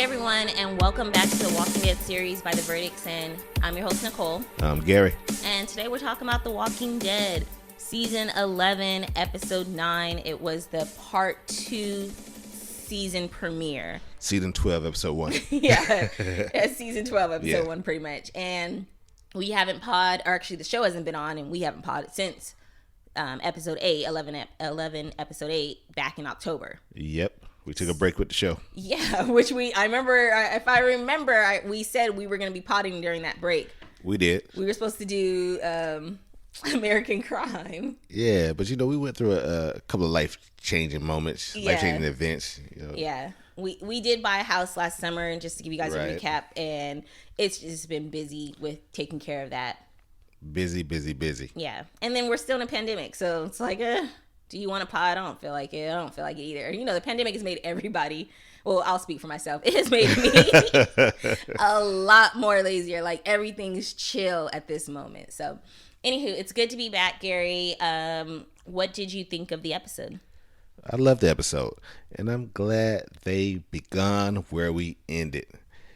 everyone, and welcome back to the Walking Dead series by The Verdicts In. I'm your host, Nicole. I'm Gary. And today we're talking about The Walking Dead, Season 11, Episode 9. It was the Part 2 season premiere. Season 12, Episode 1. Yeah, Season 12, Episode 1, pretty much. And we haven't or actually the show hasn't been on, and we haven't podded since Episode 8, 11, Episode 8, back in October. Yep. We took a break with the show. Yeah, which we said we were going to be potting during that break. We did. We were supposed to do American Crime. Yeah, but we went through a couple of life-changing moments, life-changing events. Yeah. We did buy a house last summer, and just to give you guys a recap, and it's just been busy with taking care of that. Busy. Yeah. And then we're still in a pandemic, so it's like, do you want to pod? I don't feel like it. I don't feel like it either. The pandemic has made everybody, well, I'll speak for myself. It has made me a lot more lazier. Like, everything's chill at this moment. So, anywho, it's good to be back, Gary. What did you think of the episode? I love the episode, and I'm glad they begun where we ended.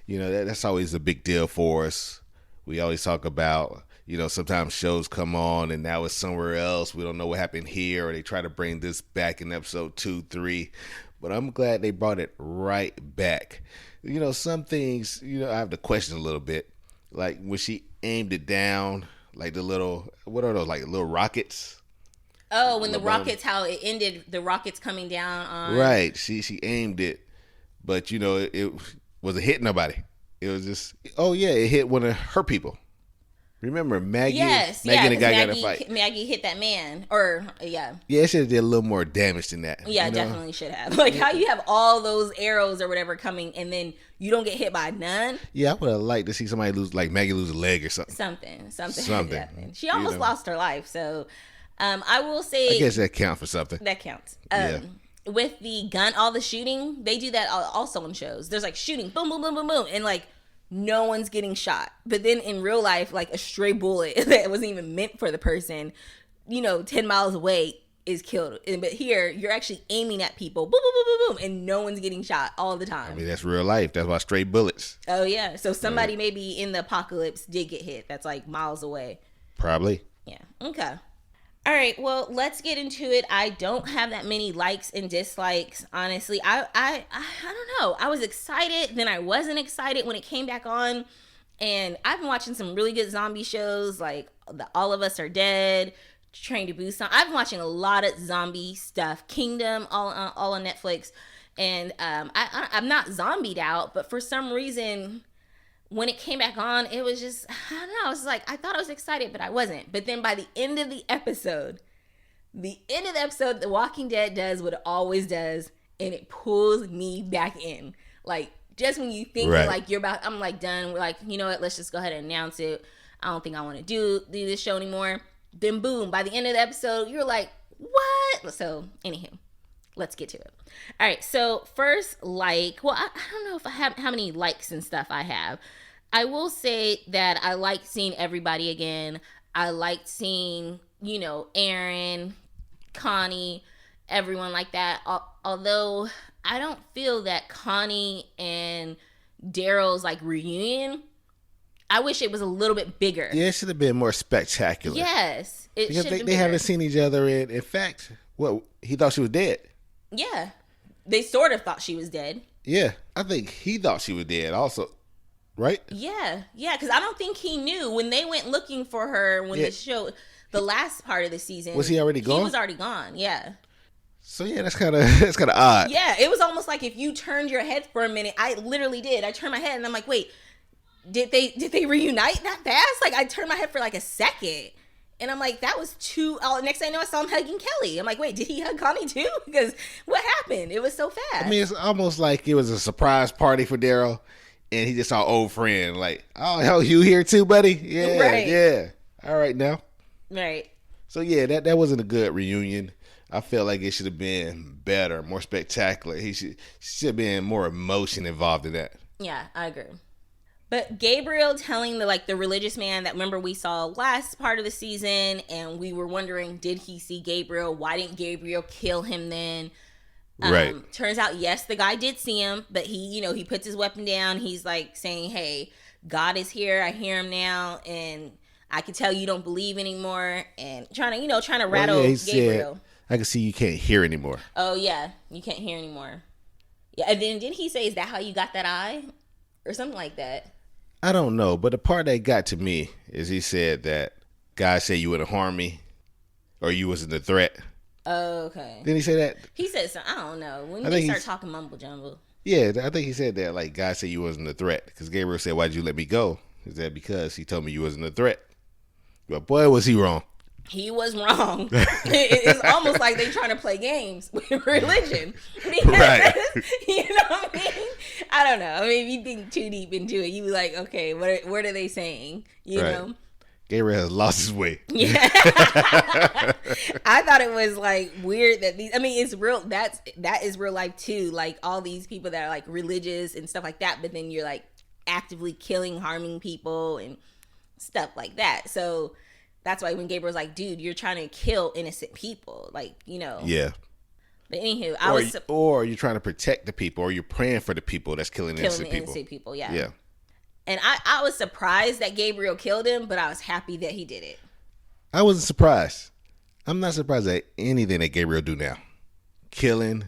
That's always a big deal for us. We always talk about, sometimes shows come on and now it's somewhere else. We don't know what happened here, or they try to bring this back in episode 2, 3. But I'm glad they brought it right back. Some things, I have to question a little bit. Like when she aimed it down, like the little, what are those, like little rockets? Oh, when the rockets, how it ended, the rockets coming down on. Right. She aimed it, but it wasn't hitting nobody. It was just, it hit one of her people. Remember Maggie? Yes, Maggie and the guy got in a fight. Maggie hit that man, yeah, it should have did a little more damage than that. Yeah, definitely should have. Like how you have all those arrows or whatever coming, and then you don't get hit by none. Yeah, I would have liked to see somebody lose, like Maggie lose a leg or something. Something. She almost lost her life, so I will say. I guess that counts for something. That counts. With the gun, all the shooting, they do that also in shows. There's like shooting, boom, boom, boom, boom, boom, and like no one's getting shot. But then in real life, like a stray bullet that wasn't even meant for the person, 10 miles away is killed. But here, you're actually aiming at people, boom, boom, boom, boom, boom, and no one's getting shot all the time. I mean, that's real life. That's why stray bullets. Oh, yeah. So somebody maybe in the apocalypse did get hit. That's like miles away. Probably. Yeah. Okay. All right, well, let's get into it. I don't have that many likes and dislikes, honestly. I don't know. I was excited, then I wasn't excited when it came back on. And I've been watching some really good zombie shows, like All of Us Are Dead, Train to Busan. I've been watching a lot of zombie stuff. Kingdom, all on Netflix. And I'm not zombied out, but for some reason, when it came back on, it was just, I don't know. I was like, I thought I was excited, but I wasn't. But then by the end of the episode, The Walking Dead does what it always does, and it pulls me back in. Like, just when you think like you're about, I'm like done. We're like, you know what? Let's just go ahead and announce it. I don't think I want to do this show anymore. Then boom, by the end of the episode, you're like, what? So, anywho. Let's get to it. All right. So first, I don't know if I have how many likes and stuff I have. I will say that I liked seeing everybody again. I liked seeing, Aaron, Connie, everyone like that. Although I don't feel that Connie and Daryl's like reunion, I wish it was a little bit bigger. Yeah, it should have been more spectacular. Yes. Because they haven't seen each other in fact, he thought she was dead. Yeah. They sort of thought she was dead. Yeah. I think he thought she was dead also. Right? Yeah. Yeah. Because I don't think he knew when they went looking for her when the show, the last part of the season. Was he already gone? He was already gone. Yeah. So yeah, that's kind of odd. Yeah. It was almost like if you turned your head for a minute. I literally did. I turned my head and I'm like, wait, did they reunite that fast? Like I turned my head for like a second. And I'm like, that was too... next thing I know, I saw him hugging Kelly. I'm like, wait, did he hug Connie too? Because what happened? It was so fast. I mean, it's almost like it was a surprise party for Daryl, and he just saw old friend. Like, oh, hell, you here too, buddy? Yeah, right. Yeah. All right now. Right. So yeah, that wasn't a good reunion. I feel like it should have been better, more spectacular. He should have been more emotion involved in that. Yeah, I agree. But Gabriel telling the religious man that, remember, we saw last part of the season and we were wondering, did he see Gabriel? Why didn't Gabriel kill him then? Right. Turns out, yes, the guy did see him, but he puts his weapon down. He's like saying, hey, God is here. I hear him now. And I can tell you don't believe anymore. And trying to rattle he Gabriel. said, I can see you can't hear anymore. Oh, yeah. You can't hear anymore. Yeah. And then didn't he say, is that how you got that eye? Or something like that. I don't know. But the part that got to me is he said that God said you wouldn't harm me or you wasn't a threat. Oh, okay. Didn't he say that? He said something. I don't know. When they start talking mumble jumble. Yeah, I think he said that. Like, God said you wasn't a threat. Because Gabriel said, why'd you let me go? Is that because he told me you wasn't a threat? But boy, was he wrong. He was wrong. It's almost like they trying to play games with religion. Because, right. You know what I mean? I don't know. I mean, if you think too deep into it, you be like, okay, what are they saying? You know? Gabriel has lost his way. Yeah. I thought it was like weird that it's real. That is real life too. Like all these people that are like religious and stuff like that, but then you're like actively killing, harming people and stuff like that. So that's why when Gabriel's like, dude, you're trying to kill innocent people. Like, Yeah. But anywho, or you're trying to protect the people, or you're praying for the people that's killing innocent people. Yeah. Yeah. And I was surprised that Gabriel killed him, but I was happy that he did it. I wasn't surprised. I'm not surprised at anything that Gabriel do now. Killing.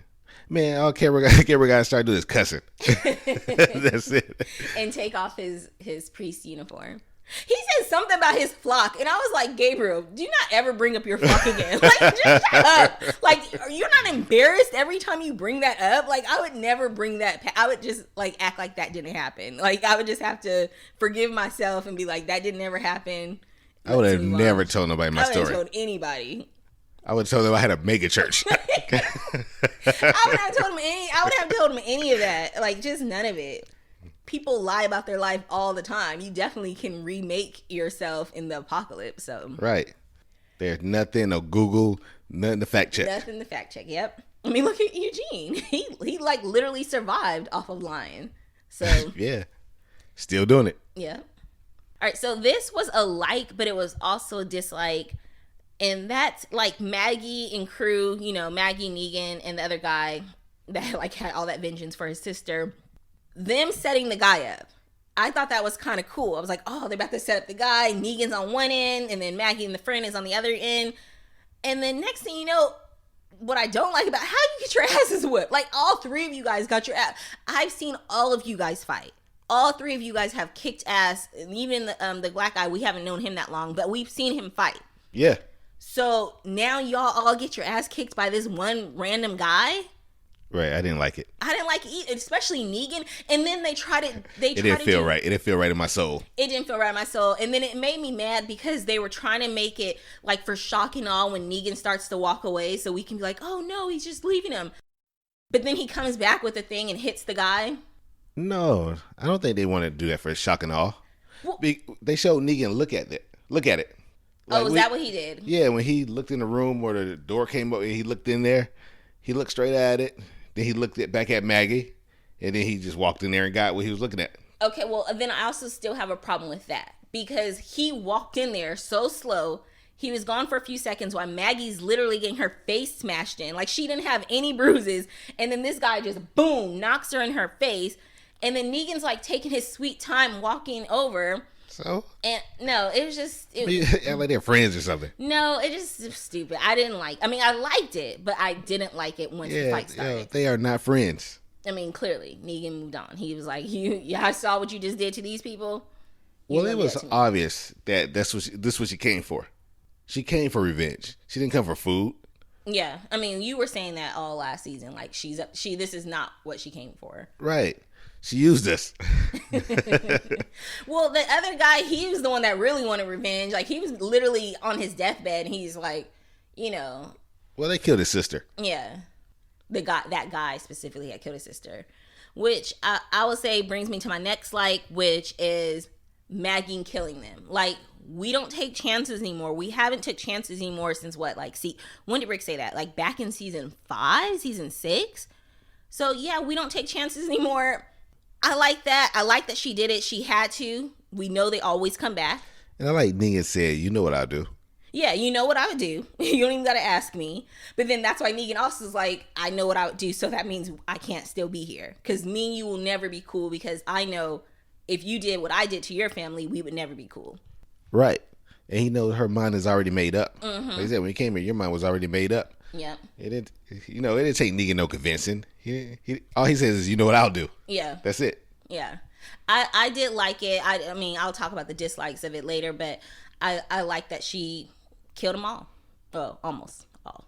Man, all Gabriel got to start doing is cussing. That's it. And take off his priest uniform. He said something about his flock, and I was like, Gabriel, do not ever bring up your flock again. Like, just shut up. Like, you're not embarrassed every time you bring that up? Like, I would never bring that. I would just, like, act like that didn't happen. Like, I would just have to forgive myself and be like, that didn't ever happen. I would have never told nobody my story. I would have told anybody. I would have told them I had a mega church. I would have told him any of that. Like, just none of it. People lie about their life all the time. You definitely can remake yourself in the apocalypse. So right. There's nothing, no Google, nothing to fact check. Nothing to fact check. Yep. I mean, look at Eugene. He like literally survived off of lying. So yeah. Still doing it. Yeah. All right. So this was a like, but it was also a dislike. And that's like Maggie and crew, Maggie, Negan, and the other guy that like had all that vengeance for his sister. Them setting the guy up. I thought that was kind of cool. I was like, oh, they're about to set up the guy. Negan's on one end, and then Maggie and the friend is on the other end. And then next thing you know, what I don't like about how you get your asses whipped. Like, all three of you guys got your ass. I've seen all of you guys fight. All three of you guys have kicked ass. And even the black guy, we haven't known him that long, but we've seen him fight. Yeah. So now y'all all get your ass kicked by this one random guy. Right, I didn't like it. I didn't like it either, especially Negan. And then they tried it. It didn't feel right. It didn't feel right in my soul. It didn't feel right in my soul. And then it made me mad because they were trying to make it like for shock and awe when Negan starts to walk away, so we can be like, oh no, he's just leaving him. But then he comes back with the thing and hits the guy. No, I don't think they want to do that for shock and awe. Well, they showed Negan look at it. Like, oh, is that what he did? Yeah, when he looked in the room where the door came up and he looked in there, he looked straight at it. Then he looked back at Maggie, and then he just walked in there and got what he was looking at. Okay, well, then I also still have a problem with that because he walked in there so slow. He was gone for a few seconds while Maggie's literally getting her face smashed in. Like, she didn't have any bruises. And then this guy just, boom, knocks her in her face. And then Negan's, like, taking his sweet time walking over. So? And no, it was just... like they're friends or something. No, it just was stupid. I liked it, but I didn't like it once the fight started. They are not friends. I mean, clearly, Negan moved on. He was like, I saw what you just did to these people. Well, it was obvious that this is what she came for. She came for revenge. She didn't come for food. Yeah. I mean, you were saying that all last season. Like, this is not what she came for. Right. She used us. Well, the other guy, he was the one that really wanted revenge. Like, he was literally on his deathbed, and he's like, Well, they killed his sister. Yeah. That guy specifically had killed his sister. Which I would say brings me to my next which is Maggie killing them. Like, we don't take chances anymore. We haven't took chances anymore since what? Like, when did Rick say that? Like, back in season 5, season 6? So, yeah, we don't take chances anymore. I like that. I like that she did it. She had to. We know they always come back. And I like Negan said, you know what I'll do. Yeah, you know what I would do. You don't even gotta ask me. But then that's why Negan also is like, I know what I would do, so that means I can't still be here. Because me and you will never be cool because I know if you did what I did to your family, we would never be cool. Right. And he knows her mind is already made up. Like I said, when you came here, your mind was already made up. Yep. It didn't, it didn't take Negan no convincing. All he says is, you know what I'll do. Yeah. That's it. Yeah. I did like it. I mean, I'll talk about the dislikes of it later, but I like that she killed them all. Well, almost all.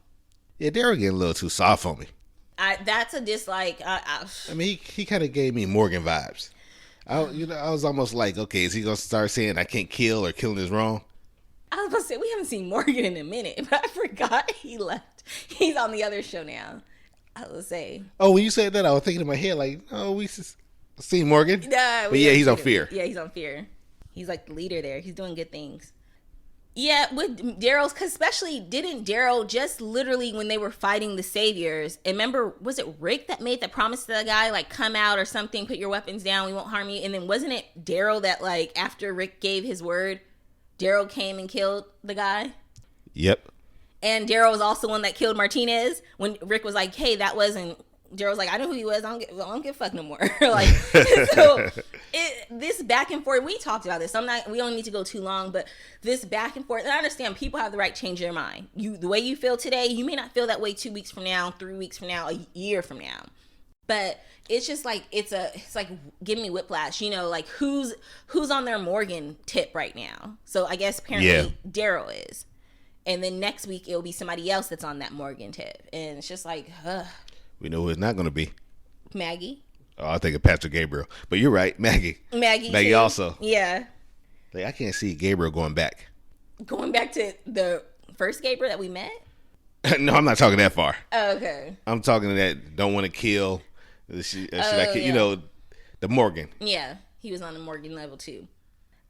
Yeah, Daryl getting a little too soft on me. That's a dislike. I mean, he kind of gave me Morgan vibes. I was almost like, okay, is he gonna start saying I can't kill or killing is wrong? I was about to say we haven't seen Morgan in a minute, but I forgot he left. He's on the other show now. I was say. Oh, when you said that, I was thinking in my head like, oh, we see Morgan. Nah, but yeah, he's on Fear. Yeah, he's on Fear. He's like the leader there. He's doing good things. Yeah, with Daryl's, because especially didn't Daryl just literally when they were fighting the Saviors, and remember, was it Rick that made the promise to the guy, like, come out or something, put your weapons down, we won't harm you, and then wasn't it Daryl that, like, after Rick gave his word, Daryl came and killed the guy? Yep. And Daryl was also one that killed Martinez when Rick was like, hey, that wasn't... Daryl's like, I know who he was. I don't give a fuck no more. Like, so this back and forth, we talked about this. We don't need to go too long, but this back and forth, and I understand people have the right to change their mind. The way you feel today, you may not feel that way 2 weeks from now, 3 weeks from now, a year from now. But it's just like, it's like giving me whiplash, like who's on their Morgan tip right now. So I guess apparently Daryl is. And then next week it'll be somebody else that's on that Morgan tip. And it's just like, we know who it's not going to be. Maggie. Oh, I think of Patrick Gabriel. But you're right, Maggie. Maggie too. Also. Yeah. Like, I can't see Gabriel going back. Going back to the first Gabriel that we met? No, I'm not talking that far. Oh, okay. I'm talking that don't want to kill. Should I kill? Yeah. The Morgan. Yeah, he was on the Morgan level too.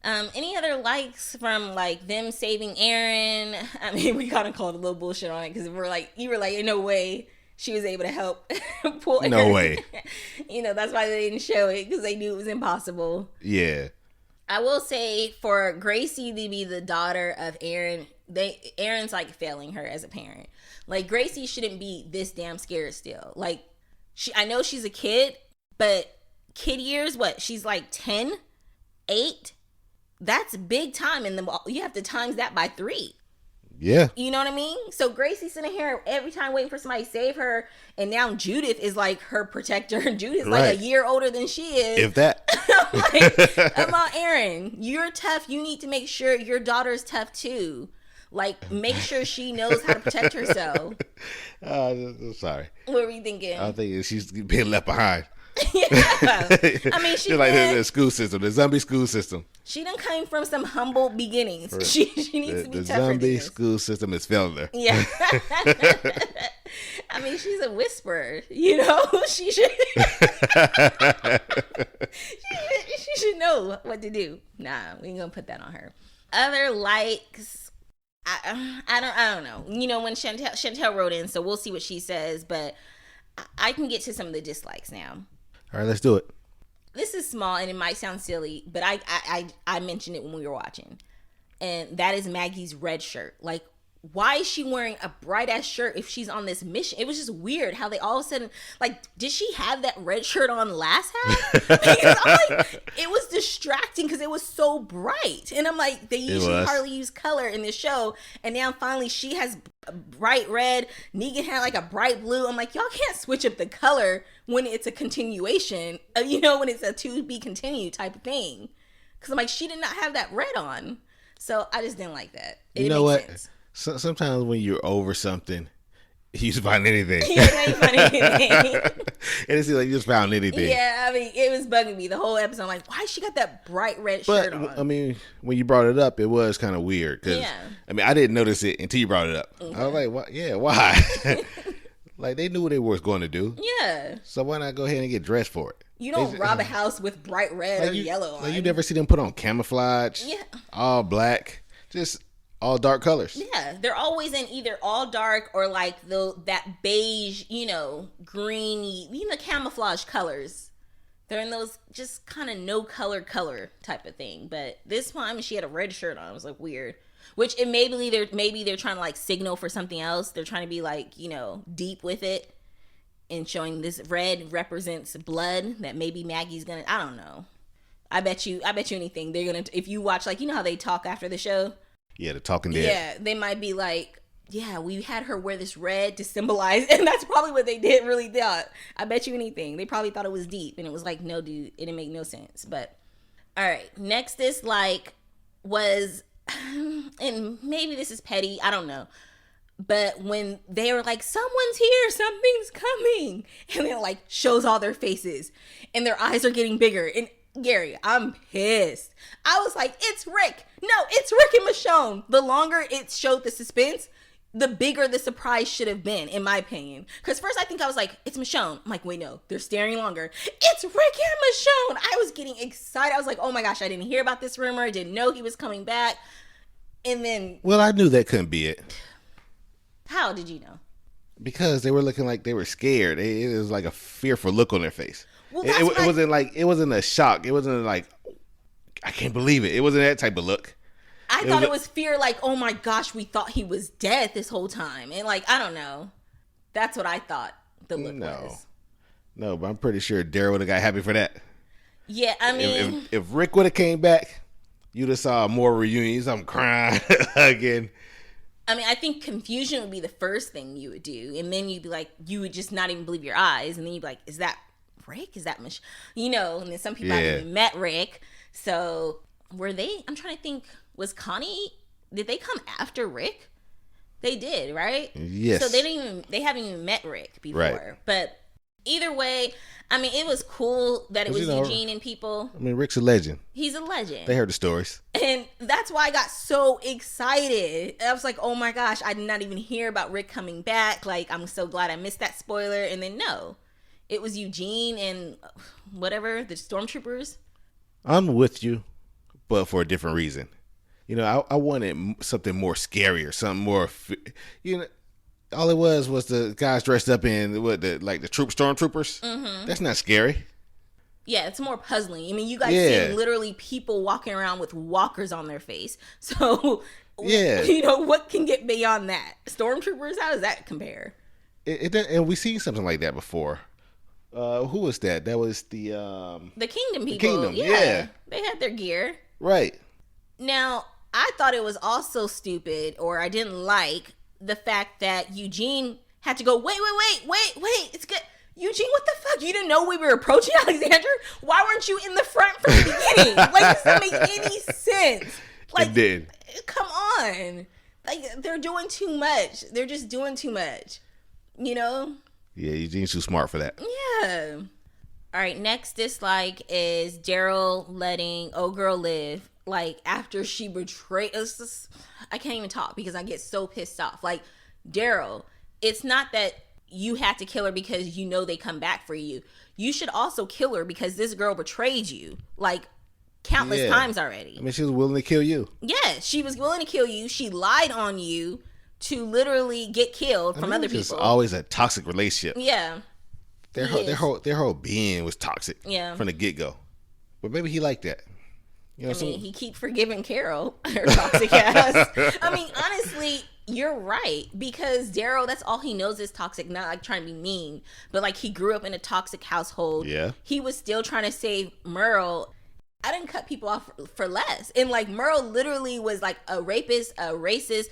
Any other likes from like them saving Aaron? I mean, we kind of called a little bullshit on it because you were like, in no way she was able to help pull Aaron. No way. That's why they didn't show it because they knew it was impossible. Yeah. I will say for Gracie to be the daughter of Aaron, Aaron's like failing her as a parent. Like Gracie shouldn't be this damn scared still. Like I know she's a kid, but kid years, what? She's like 10, 8. That's big time, and you have to times that by 3. Yeah. You know what I mean? So Gracie's sitting here every time waiting for somebody to save her, and now Judith is like her protector, and Judith's like a year older than she is. If that. I'm like, Aaron, you're tough. You need to make sure your daughter's tough too. Like, make sure she knows how to protect herself. I'm sorry. What were you thinking? I'm thinking she's being left behind. Yeah. I mean, she's like the school system, the zombie school system. She done came from some humble beginnings. Right. She needs to be the tougher. The zombie school system is failing her. Yeah. I mean, she's a whisperer. She should. she should know what to do. Nah, we ain't gonna put that on her. Other likes. I don't know. When Chantel wrote in, so we'll see what she says. But I can get to some of the dislikes now. All right, let's do it. This is small and it might sound silly, but I mentioned it when we were watching, and that is Maggie's red shirt. Like, why is she wearing a bright ass shirt if she's on this mission? It was just weird how they all of a sudden, like, did she have that red shirt on last half? Because I'm like, it was distracting because it was so bright, and I'm like, they usually hardly use color in this show, and now finally she has bright red. Negan had like a bright blue. I'm like, y'all can't switch up the color when it's a continuation. When it's a to be continued type of thing. Because I'm like, she did not have that red on, so I just didn't like that. You know what? Sense. Sometimes when you're over something, you just find anything. Yeah, you find anything. And it seems like you just found anything. Yeah, I mean, it was bugging me the whole episode. I'm like, why she got that bright red shirt on? I mean, when you brought it up, it was kind of weird. Cause, I mean, I didn't notice it until you brought it up. Mm-hmm. I was like, what? Yeah, why? Like, they knew what they were going to do. Yeah. So why not go ahead and get dressed for it? You don't rob a house with bright red or yellow on. Like, you never see them put on camouflage. Yeah. All black. Just all dark colors. Yeah, they're always in either all dark or like that beige, greeny, camouflage colors. They're in those just kind of no color type of thing. But this time she had a red shirt on. It was like weird. Which maybe they're trying to like signal for something else. They're trying to be like, you know, deep with it and showing this red represents blood that maybe Maggie's gonna, I don't know. I bet you anything they're gonna, if you watch, like, you know how they talk after the show. Yeah, the Talking Dead. Yeah, they might be like, yeah, we had her wear this red to symbolize, and that's probably what they did. Really thought. I bet you anything. They probably thought it was deep, and it was like, no, dude, it didn't make no sense. But all right, next dislike was, and maybe this is petty, I don't know. But when they were like, someone's here, something's coming, and then like shows all their faces, and their eyes are getting bigger, and Gary, I'm pissed. I was like, it's Rick. No, it's Rick and Michonne. The longer it showed the suspense, the bigger the surprise should have been, in my opinion. Because first I think I was like, it's Michonne. I'm like, wait, no, they're staring longer. It's Rick and Michonne. I was getting excited. I was like, oh my gosh, I didn't hear about this rumor. I didn't know he was coming back. And then... Well, I knew that couldn't be it. How did you know? Because they were looking like they were scared. It was like a fearful look on their face. Well, it wasn't a shock. It wasn't like, I can't believe it. It wasn't that type of look. I thought it was fear, like, oh my gosh, we thought he was dead this whole time. And like, I don't know. That's what I thought the look was. No, but I'm pretty sure Daryl would have got happy for that. Yeah, I mean... If Rick would have came back, you'd have saw more reunions. I'm crying again. I mean, I think confusion would be the first thing you would do. And then you'd be like, you would just not even believe your eyes. And then you'd be like, is that Rick? Is that you know? And then some people haven't even met Rick. So were they? I'm trying to think. Was Connie? Did they come after Rick? They did, right? Yes. So they haven't even met Rick before. Right. But either way, I mean, it was cool that it was Eugene and people. I mean, Rick's a legend. He's a legend. They heard the stories. And that's why I got so excited. I was like, oh my gosh, I did not even hear about Rick coming back. Like, I'm so glad I missed that spoiler. And then no, it was Eugene and whatever, the stormtroopers. I'm with you, but for a different reason. You know, I wanted something more scary or something more, you know. All it was the guys dressed up in the stormtroopers. Mm-hmm. That's not scary. Yeah, it's more puzzling. I mean, you guys see literally people walking around with walkers on their face. So, you know, what can get beyond that? Stormtroopers, how does that compare? And we've seen something like that before. Who was that? That was the Kingdom people. The Kingdom, yeah. They had their gear. Right. Now, I thought it was also stupid, or I didn't like the fact that Eugene had to go, wait, it's good. Eugene, what the fuck? You didn't know we were approaching Alexander? Why weren't you in the front from the beginning? Like, this doesn't make any sense. Like, it did. Come on. Like, they're doing too much. They're just doing too much. You know? Yeah, Eugene's too smart for that. Yeah. All right, next dislike is Daryl letting old girl live. Like, after she betrayed us, I can't even talk because I get so pissed off. Like, Daryl, it's not that you had to kill her because you know they come back for you. You should also kill her because this girl betrayed you, like, countless times already. I mean, she was willing to kill you. Yeah, she was willing to kill you. She lied on you to literally get killed from other people. It's always a toxic relationship. Yeah. Their whole being was toxic. Yeah. From the get-go. But maybe he liked that. You know, I mean, he keep forgiving Carol, her toxic ass. I mean, honestly, you're right. Because Daryl, that's all he knows is toxic. Not like trying to be mean. But like, he grew up in a toxic household. Yeah. He was still trying to save Merle. I didn't cut people off for less. And like, Merle literally was like a rapist, a racist,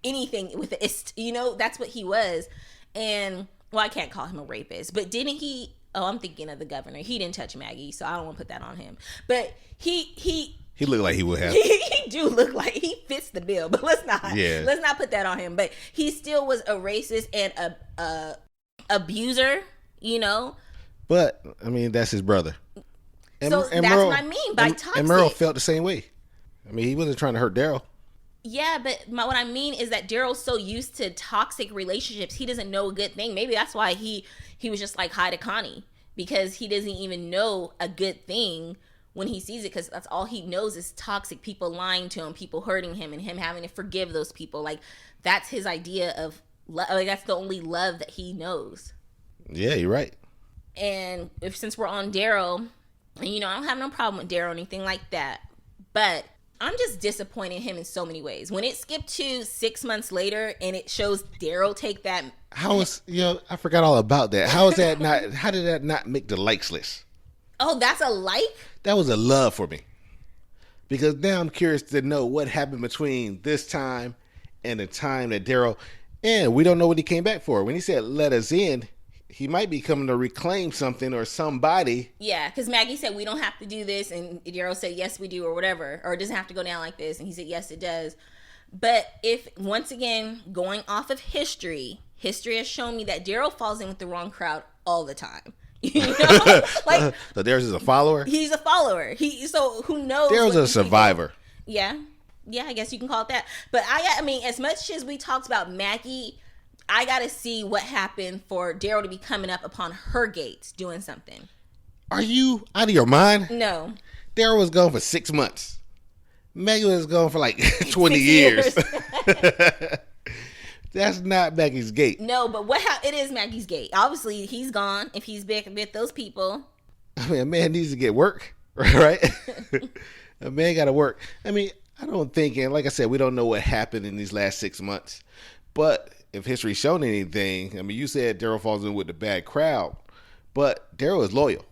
anything with the ist. You know, that's what he was. And, well, I can't call him a rapist. But didn't he... Oh, I'm thinking of the governor. He didn't touch Maggie, so I don't want to put that on him. But he looked like he would have. He do look like he fits the bill, but let's not put that on him. But he still was a racist and a abuser, you know. But I mean, that's his brother. And that's Merle, what I mean by toxic. And Merle felt the same way. I mean, he wasn't trying to hurt Daryl. Yeah, but what I mean is that Daryl's so used to toxic relationships, he doesn't know a good thing. Maybe that's why he was just like, hi to Connie, because he doesn't even know a good thing when he sees it, because that's all he knows is toxic people lying to him, people hurting him, and him having to forgive those people. Like, that's his idea of love. Like, that's the only love that he knows. Yeah, you're right. And since we're on Daryl, and you know, I don't have no problem with Daryl or anything like that, but I'm just disappointed in him in so many ways. When it skipped to 6 months later and it shows Daryl take that. How was, I forgot all about that. How is that not, how did that not make the likes list? Oh, that's a like? That was a love for me. Because now I'm curious to know what happened between this time and the time that Daryl, and we don't know what he came back for. When he said, let us in, he might be coming to reclaim something or somebody. Yeah, because Maggie said, we don't have to do this. And Daryl said, yes, we do, or whatever. Or it doesn't have to go down like this. And he said, yes, it does. But if, once again, going off of history has shown me that Daryl falls in with the wrong crowd all the time. You know? Like, so Daryl's is a follower? He's a follower. So who knows? Daryl's a survivor. Yeah. Yeah, I guess you can call it that. But I mean, as much as we talked about Maggie, I got to see what happened for Daryl to be coming up upon her gates doing something. Are you out of your mind? No. Daryl was gone for 6 months. Maggie was gone for like 20 years. That's not Maggie's gate. No, but it is Maggie's gate. Obviously, he's gone. If he's back with those people. I mean, a man needs to get work, right? A man got to work. I mean, I don't think, and like I said, we don't know what happened in these last 6 months. But if history's shown anything, I mean, you said Daryl falls in with the bad crowd, but Daryl is loyal.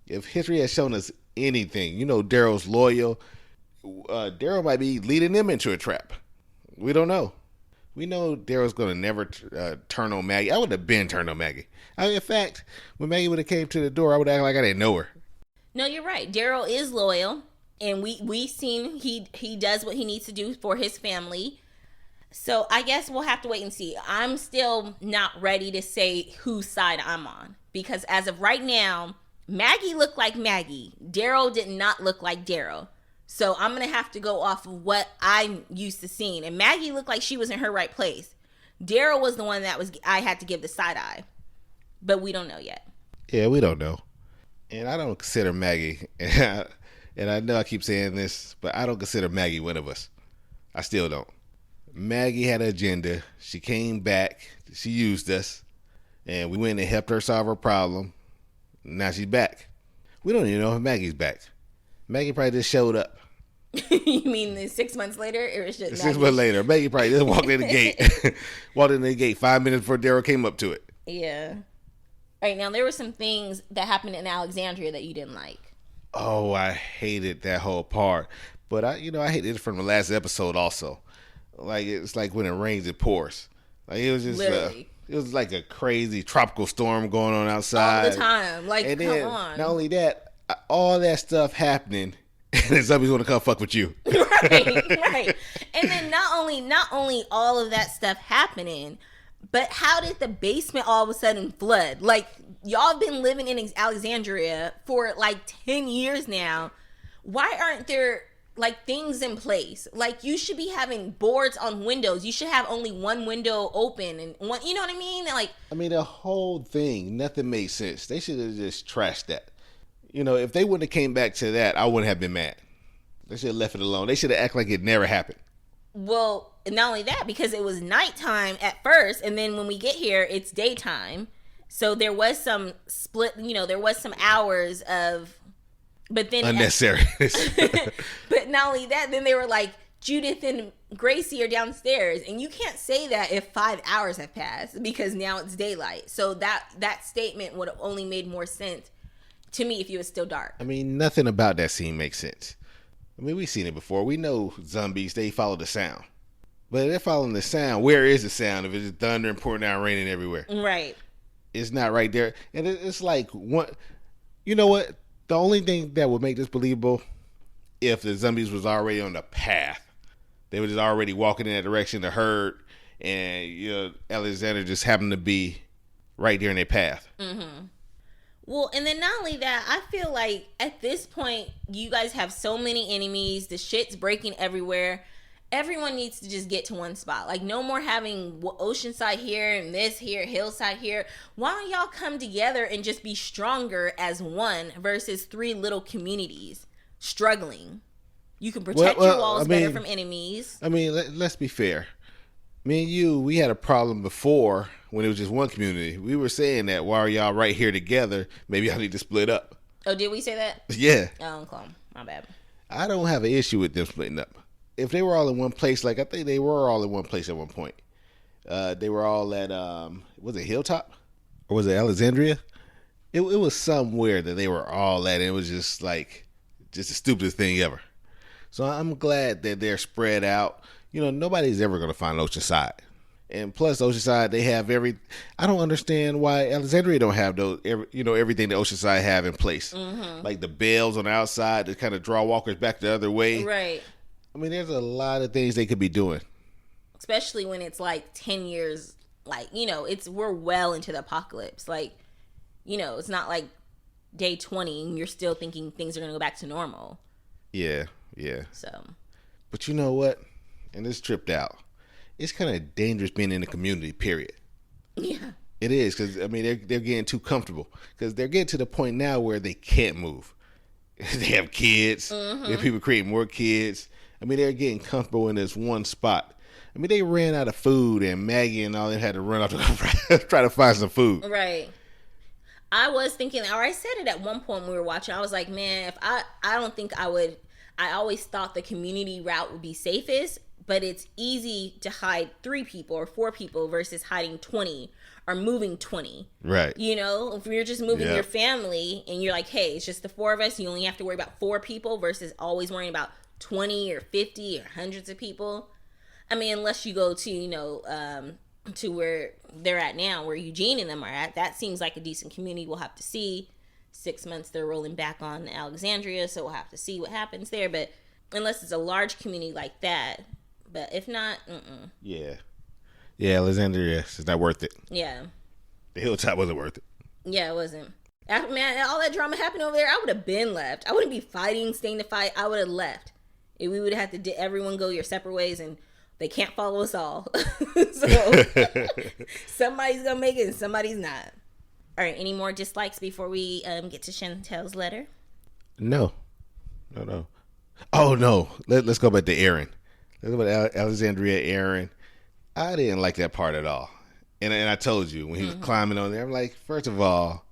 If history has shown us anything, Daryl's loyal. Daryl might be leading them into a trap. We don't know. We know Daryl's going to never turn on Maggie. I would have been turned on Maggie. In fact, when Maggie would have came to the door, I would act like I didn't know her. No, you're right. Daryl is loyal, and we seen he does what he needs to do for his family. So I guess we'll have to wait and see. I'm still not ready to say whose side I'm on, because as of right now, Maggie looked like Maggie. Daryl did not look like Daryl. So I'm going to have to go off of what I'm used to seeing. And Maggie looked like she was in her right place. Daryl was the one I had to give the side eye. But we don't know yet. Yeah, we don't know. And I don't consider Maggie, and I know I keep saying this, but I don't consider Maggie one of us. I still don't. Maggie had an agenda. She came back. She used us. And we went and helped her solve her problem. Now she's back. We don't even know if Maggie's back. Maggie probably just showed up. You mean 6 months later? It was just 6 months later. Maggie probably just walked in the gate. Walked in the gate 5 minutes before Daryl came up to it. Yeah. All right, now there were some things that happened in Alexandria that you didn't like. Oh, I hated that whole part. But I hated it from the last episode also. Like, it's like when it rains, it pours. Like, it was just it was like a crazy tropical storm going on outside all the time. Like, and come then, on. Not only that, all that stuff happening, and then somebody's gonna come fuck with you. Right. And then not only all of that stuff happening, but how did the basement all of a sudden flood? Like, y'all have been living in Alexandria for like 10 years now. Why aren't there like things in place? Like, you should be having boards on windows. You should have only one window open and one, you know what I mean? Like, the whole thing, nothing made sense. They should have just trashed that. If they wouldn't have came back to that, I wouldn't have been mad. They should have left it alone. They should have acted like it never happened. Well, not only that, because it was nighttime at first, and then when we get here, it's daytime. So there was some split, there was some hours of, but then unnecessary. But not only that, then they were like, Judith and Gracie are downstairs, and you can't say that if 5 hours have passed, because now it's daylight. So that statement would have only made more sense to me if it was still dark. Nothing about that scene makes sense. We've seen it before. We know zombies, they follow the sound. But if they're following the sound, where is the sound if it's thunder and pouring down raining everywhere? Right. It's not right there. And it's like, you know what? The only thing that would make this believable, if the zombies was already on the path. They were just already walking in that direction, the herd, and Alexander just happened to be right there in their path. Mm-hmm. Well, and then not only that, I feel like at this point, you guys have so many enemies. The shit's breaking everywhere. Everyone needs to just get to one spot. Like, no more having Oceanside here and this here, Hillside here. Why don't y'all come together and just be stronger as one versus 3 little communities struggling? You can protect your walls better from enemies. Let's be fair. Me and you, we had a problem before when it was just one community. We were saying that, why are y'all right here together? Maybe y'all need to split up. Oh, did we say that? Yeah. Oh, okay. My bad. I don't have an issue with them splitting up. If they were all in one place, like I think they were all in one place at one point. They were all at was it Hilltop or was it Alexandria? It was somewhere that they were all at. And it was just the stupidest thing ever. So I'm glad that they're spread out. Nobody's ever going to find Oceanside. And plus, Oceanside, they have I don't understand why Alexandria don't have those, everything that Oceanside have in place. Mm-hmm. Like the bells on the outside to kind of draw walkers back the other way. Right. I mean, there's a lot of things they could be doing. Especially when it's like 10 years, we're well into the apocalypse. It's not like day 20 and you're still thinking things are going to go back to normal. Yeah. So. But you know what? And this tripped out. It's kind of dangerous being in the community, period. Yeah. It is, because, they're getting too comfortable. Because they're getting to the point now where they can't move. They have kids. Mm-hmm. They have people creating more kids. They're getting comfortable in this one spot. They ran out of food, and Maggie and all them had to run off to try to find some food. Right. I was thinking, or I said it at one point when we were watching, I was like, man, if I don't think I would, I always thought the community route would be safest, but it's easy to hide 3 people or 4 people versus hiding 20 or moving 20. Right. If you're just moving your family and you're like, hey, it's just the 4 of us, you only have to worry about 4 people versus always worrying about 20 or 50 or hundreds of people. Unless you go to, to where they're at now, where Eugene and them are at, that seems like a decent community. We'll have to see. 6 months they're rolling back on Alexandria, so we'll have to see what happens there. But unless it's a large community like that, but if not, Yeah, Alexandria is not worth it. Yeah. The Hilltop wasn't worth it. Yeah, it wasn't. Man, all that drama happened over there, I would have been left. I wouldn't be fighting, staying to fight. I would have left. We would have had to everyone go your separate ways, and they can't follow us all. So somebody's going to make it and somebody's not. All right, any more dislikes before we get to Chantel's letter? No. Oh, no. Let's go back to Aaron. Let's go back to Alexandria Aaron. I didn't like that part at all. And I told you, when he was climbing on there, I'm like, first of all,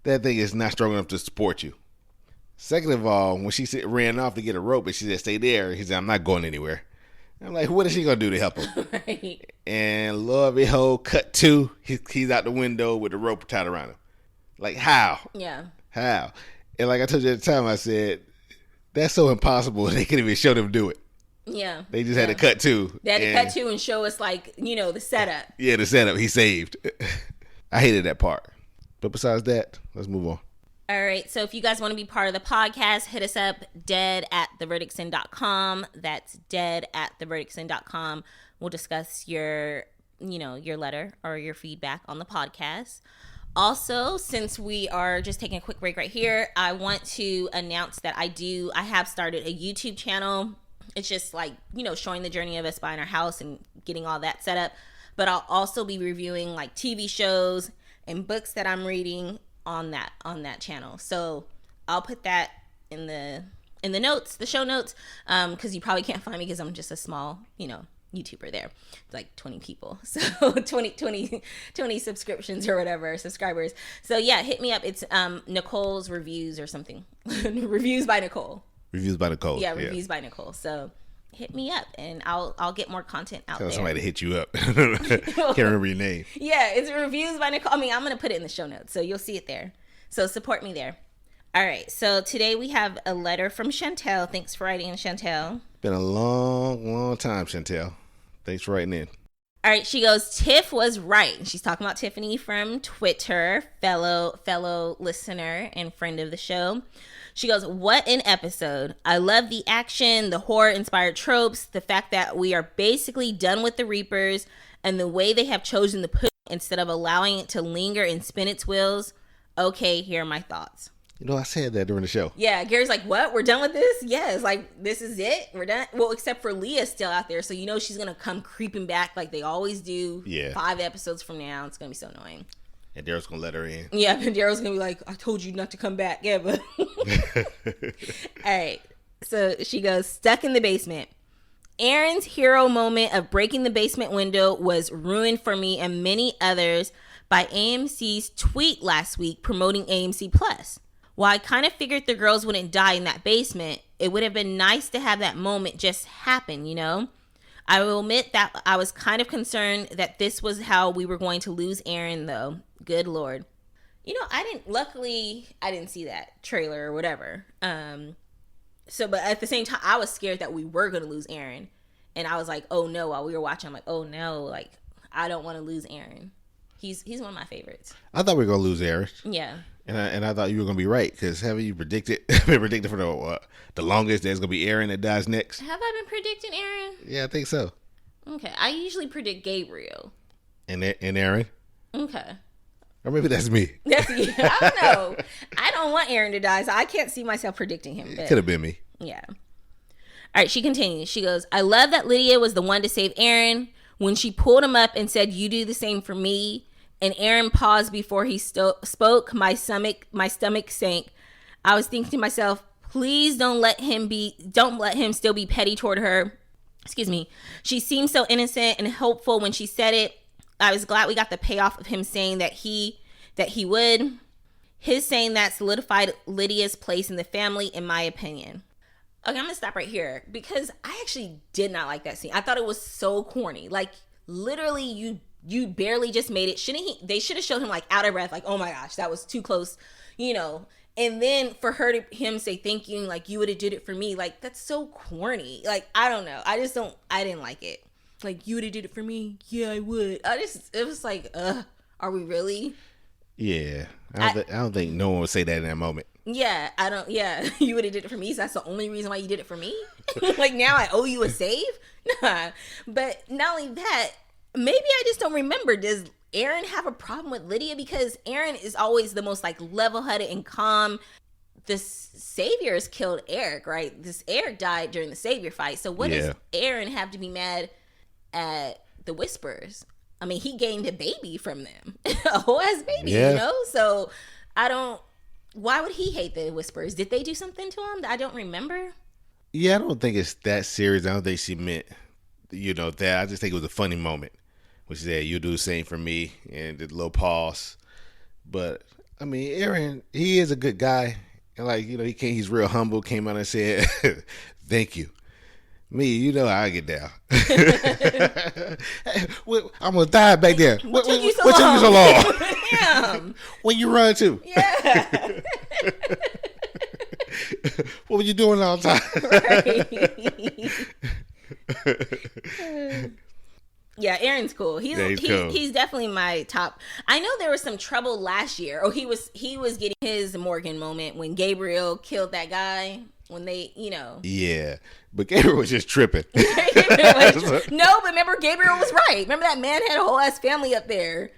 that thing is not strong enough to support you. Second of all, when she ran off to get a rope and she said, stay there, he said, I'm not going anywhere. I'm like, what is she going to do to help him? Right. And lo and behold, cut 2, he's out the window with the rope tied around him. Like, how? Yeah. How? And like I told you at the time, I said, that's so impossible. They couldn't even show them do it. Yeah. They just had to cut 2. They had to cut 2 and show us, the setup. Yeah, the setup. He saved. I hated that part. But besides that, let's move on. All right. So if you guys want to be part of the podcast, hit us up, dead@theverdictsin.com. That's dead@theverdictsin.com. We'll discuss your letter or your feedback on the podcast. Also, since we are just taking a quick break right here, I want to announce that I have started a YouTube channel. It's just showing the journey of us buying our house and getting all that set up. But I'll also be reviewing TV shows and books that I'm reading on that channel. So I'll put that in the notes, the show notes, because you probably can't find me because I'm just a small, YouTuber there. It's like 20 people. So 20 subscriptions or whatever, subscribers. So yeah, hit me up. It's Nicole's Reviews or something. Reviews by Nicole. Reviews by Nicole. Yeah, Reviews by Nicole. So hit me up and I'll get more content out there. Tell somebody to hit you up. Can't remember your name. Yeah, it's Reviews by Nicole. I'm going to put it in the show notes, so you'll see it there. So support me there. All right, so today we have a letter from Chantel. Thanks for writing in, Chantel. Been a long, long time, Chantel. Thanks for writing in. All right, she goes, Tiff was right. And she's talking about Tiffany from Twitter, fellow listener and friend of the show. She goes, what an episode. I love the action, the horror-inspired tropes, the fact that we are basically done with the Reapers, and the way they have chosen to put it instead of allowing it to linger and spin its wheels. Okay, here are my thoughts. I said that during the show. Yeah, Gary's like, what? We're done with this? Yes, this is it? We're done? Well, except for Leah's still out there, so she's going to come creeping back like they always do. Yeah. 5 episodes from now. It's going to be so annoying. And Daryl's going to let her in. Yeah, and Daryl's going to be like, I told you not to come back. Yeah, but... All right. So she goes, stuck in the basement. Aaron's hero moment of breaking the basement window was ruined for me and many others by AMC's tweet last week promoting AMC Plus. While I kind of figured the girls wouldn't die in that basement, it would have been nice to have that moment just happen, you know? I will admit that I was kind of concerned that this was how we were going to lose Aaron, though. Good Lord. You know, luckily, I didn't see that trailer or whatever. But at the same time, I was scared that we were going to lose Aaron. And I was like, oh no, while we were watching, I'm like, oh no, like, I don't want to lose Aaron. He's one of my favorites. I thought we were going to lose Aaron. Yeah. And I thought you were going to be right, because haven't you been predicted for the longest there's going to be Aaron that dies next? Have I been predicting Aaron? Yeah, I think so. Okay. I usually predict Gabriel. And Aaron? Okay. Or maybe that's me. I don't know. I don't want Aaron to die, so I can't see myself predicting him. It could have been me. Yeah. All right, she continues. She goes, I love that Lydia was the one to save Aaron. When she pulled him up and said, you do the same for me, and Aaron paused before he spoke, my stomach sank. I was thinking to myself, please don't let him still be petty toward her. Excuse me. She seemed so innocent and hopeful when she said it. I was glad we got the payoff of him saying that he would. His saying that solidified Lydia's place in the family, in my opinion. Okay, I'm gonna stop right here because I actually did not like that scene. I thought it was so corny. Like, literally, you barely just made it. They should have showed him like out of breath, like, oh my gosh, that was too close, you know. And then for him say thank you, and like, you would have did it for me. Like, that's so corny. Like, I don't know. I didn't like it. Like, you would have did it for me. Yeah, I would. It was like, are we really? Yeah. I don't think no one would say that in that moment. Yeah, you would have did it for me, so that's the only reason why you did it for me? Like, now I owe you a save? Nah. But not only that, maybe I just don't remember. Does Aaron have a problem with Lydia? Because Aaron is always the most, like, level-headed and calm. The Saviors killed Eric, right? This Eric died during the Savior fight. So what does Aaron have to be mad at the Whispers? I mean, he gained a baby from them. A whole ass baby, you know? So why would he hate the Whispers? Did they do something to him that I don't remember? Yeah, I don't think it's that serious. I don't think she meant, that. I just think it was a funny moment. Which is that you do the same for me, and the little pause. But, I mean, Aaron, he is a good guy. And, like, he's real humble, came out and said, thank you. Me, how I get down. I'm going to die back there. What took you so long? Damn. When you run to? Yeah. What were you doing all the time? Yeah, Aaron's cool. He's cool. He's definitely my top. I know there was some trouble last year. Oh, he was getting his Morgan moment when Gabriel killed that guy. When they, Yeah, but Gabriel was just tripping. No, but remember, Gabriel was right. Remember that man had a whole ass family up there.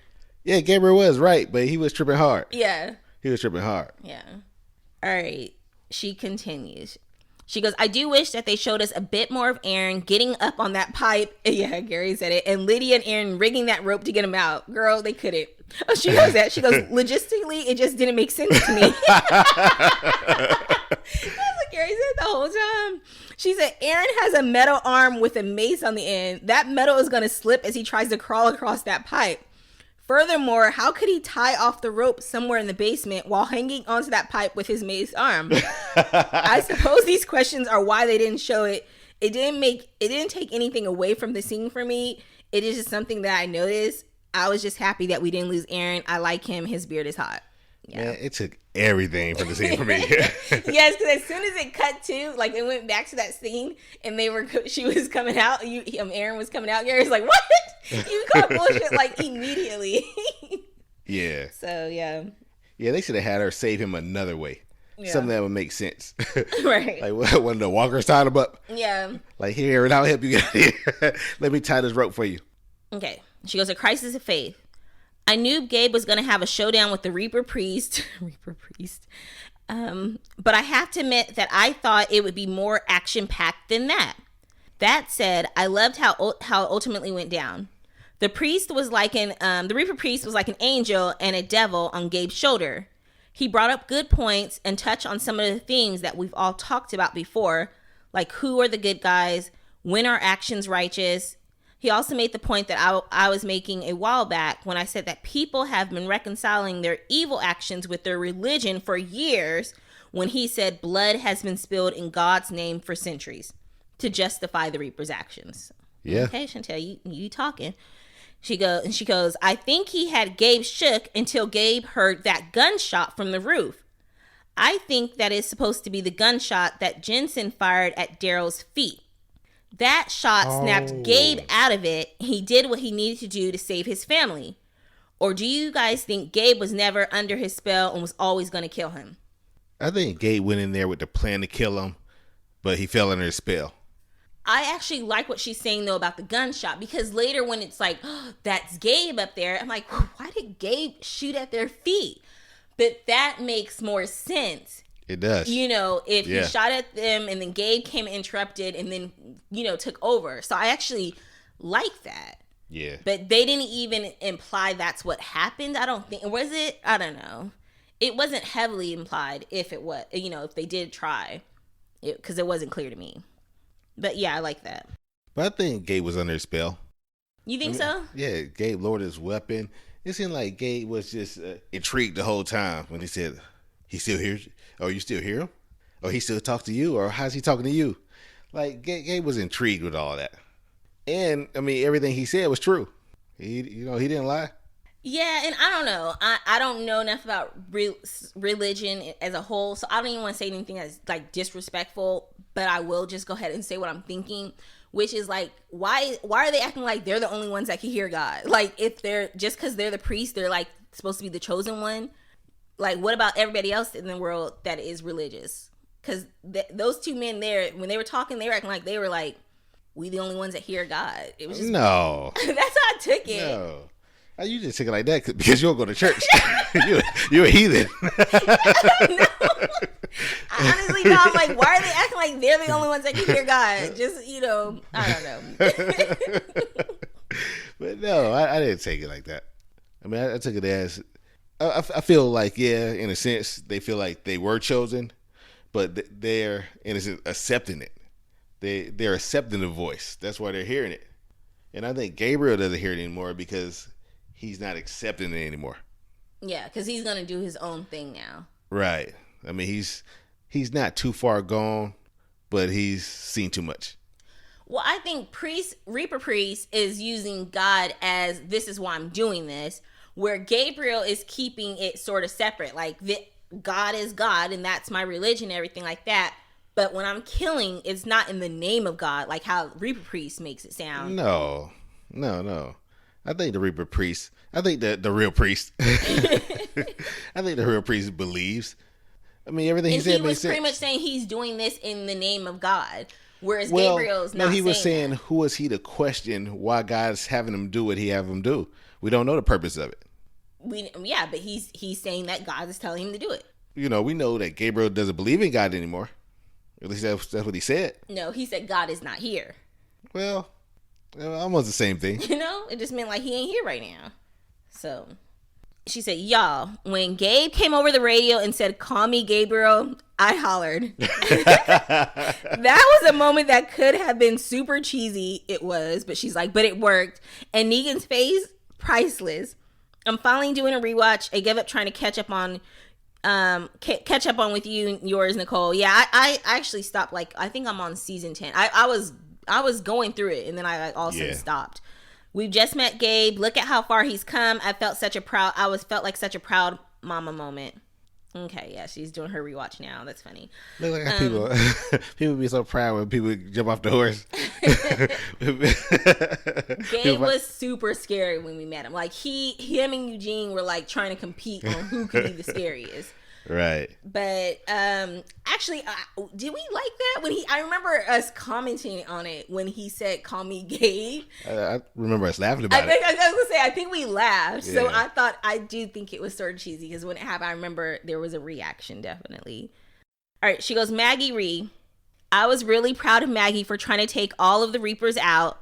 Yeah, Gabriel was right, but he was tripping hard. Yeah. He was tripping hard. Yeah. All right. She continues. She goes, I do wish that they showed us a bit more of Aaron getting up on that pipe. Yeah, Gary said it. And Lydia and Aaron rigging that rope to get him out. Girl, they couldn't. Oh, she knows that. She goes, logistically, it just didn't make sense to me. That's what Gary said the whole time. She said, Aaron has a metal arm with a mace on the end. That metal is going to slip as he tries to crawl across that pipe. Furthermore, how could he tie off the rope somewhere in the basement while hanging onto that pipe with his mace arm? I suppose these questions are why they didn't show it. It didn't take anything away from the scene for me. It is just something that I noticed. I was just happy that we didn't lose Aaron. I like him. His beard is hot. Yeah. Man, it took everything from the scene for me. Yes, because as soon as it cut to, like, it went back to that scene, and she was coming out. Aaron was coming out. Gary's like, what? You caught bullshit like immediately. Yeah. So yeah. Yeah, they should have had her save him another way. Yeah. Something that would make sense. Right. Like one of the walkers tied him up. Yeah. Like, here, and I'll help you get here. Let me tie this rope for you. Okay. She goes, a crisis of faith. I knew Gabe was going to have a showdown with the Reaper Priest. But I have to admit that I thought it would be more action-packed than that. That said, I loved how it ultimately went down. The Reaper Priest was like an angel and a devil on Gabe's shoulder. He brought up good points and touched on some of the themes that we've all talked about before, like who are the good guys, when are actions righteous, He also made the point that I was making a while back when I said that people have been reconciling their evil actions with their religion for years, when he said blood has been spilled in God's name for centuries to justify the Reaper's actions. Yeah. Okay, Chantel, you talking. She goes, I think he had Gabe shook until Gabe heard that gunshot from the roof. I think that is supposed to be the gunshot that Jensen fired at Daryl's feet. That shot snapped Gabe out of it. He did what he needed to do to save his family. Or do you guys think Gabe was never under his spell and was always going to kill him? I think Gabe went in there with the plan to kill him, but he fell under his spell. I actually like what she's saying, though, about the gunshot, because later when it's like, oh, that's Gabe up there, I'm like, why did Gabe shoot at their feet? But that makes more sense. It does. You know, if he shot at them and then Gabe came and interrupted and then, you know, took over. So I actually like that. Yeah. But they didn't even imply that's what happened. I don't think. Was it? I don't know. It wasn't heavily implied if it was, you know, if they did try. Because it wasn't clear to me. But yeah, I like that. But I think Gabe was under a spell. You think so? Yeah, Gabe lowered his weapon. It seemed like Gabe was just intrigued the whole time when he said, he still hears you? Oh, you still hear him? Or he still talk to you? Or how's he talking to you? Like, Gabe was intrigued with all that. And, I mean, everything he said was true. He didn't lie. Yeah, and I don't know. I don't know enough about religion as a whole, so I don't even want to say anything that's, like, disrespectful, but I will just go ahead and say what I'm thinking, which is, like, why are they acting like they're the only ones that can hear God? Like, if they're, just because they're the priest, they're, like, supposed to be the chosen one? Like, what about everybody else in the world that is religious? Because those two men there, when they were talking, they were acting like they were like, we the only ones that hear God. It was just... No. That's how I took it. No. You just take it like that because you don't go to church. You're a heathen. No. Honestly, no. I'm like, why are they acting like they're the only ones that can hear God? Just, you know, I don't know. But no, I didn't take it like that. I mean, I took it as... I feel like, yeah, in a sense, they feel like they were chosen, but they're, in a sense, accepting it. They're accepting the voice. That's why they're hearing it. And I think Gabriel doesn't hear it anymore because he's not accepting it anymore. Yeah, because he's going to do his own thing now. Right. I mean, he's not too far gone, but he's seen too much. Well, I think Reaper Priest is using God as, this is why I'm doing this, where Gabriel is keeping it sort of separate. Like, God is God, and that's my religion, everything like that. But when I'm killing, it's not in the name of God, like how Reaper Priest makes it sound. No. I think the Reaper Priest, I think the real priest, I think the real priest believes. I mean, everything he said he was makes sense. pretty much saying he's doing this in the name of God, whereas Gabriel's not. No, he was saying, that. who is he to question why God's having him do what he have him do? We don't know the purpose of it. But he's saying that God is telling him to do it. You know, we know that Gabriel doesn't believe in God anymore. At least that's what he said. No, he said God is not here. Well, almost the same thing. You know, it just meant like he ain't here right now. So she said, y'all, when Gabe came over the radio and said, call me Gabriel, I hollered. That was a moment that could have been super cheesy. It was, but she's like, but it worked. And Negan's face, priceless. I'm finally doing a rewatch. I gave up trying to catch up on with you and yours, Nicole. Yeah, I actually stopped. Like, I think I'm on season 10. I was going through it, and then I all of a sudden stopped. We've just met Gabe. Look at how far he's come. I felt like such a proud mama moment. Okay, yeah, she's doing her rewatch now. That's funny. Look like people be so proud when people jump off the horse. Gabe was super scary when we met him. Like him and Eugene were like trying to compete on who could be the scariest. Right. But actually, did we like that when I remember us commenting on it when he said, "Call me Gabe." I remember us laughing about it. I was gonna say, I think we laughed. Yeah. So I do think it was sort of cheesy because when it happened, I remember there was a reaction, definitely. All right, she goes, Maggie Ree. I was really proud of Maggie for trying to take all of the Reapers out.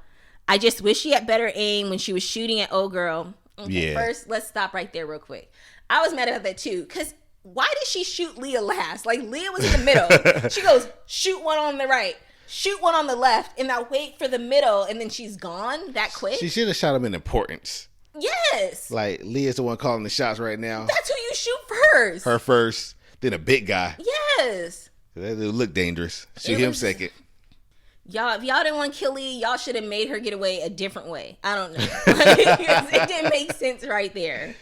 I just wish she had better aim when she was shooting at old girl. Okay, first, let's stop right there real quick. I was mad about that too, because why did she shoot Leah last? Like, Leah was in the middle. She goes, shoot one on the right. shoot one on the left, and now wait for the middle, and then she's gone that quick. She should have shot him in importance. Yes. Like, Leah's the one calling the shots right now. That's who you shoot first. Her first, then a big guy. Yes. That dude look dangerous. Shoot him second. Y'all, if y'all didn't want to kill Lee, y'all should have made her get away a different way. I don't know. It didn't make sense right there.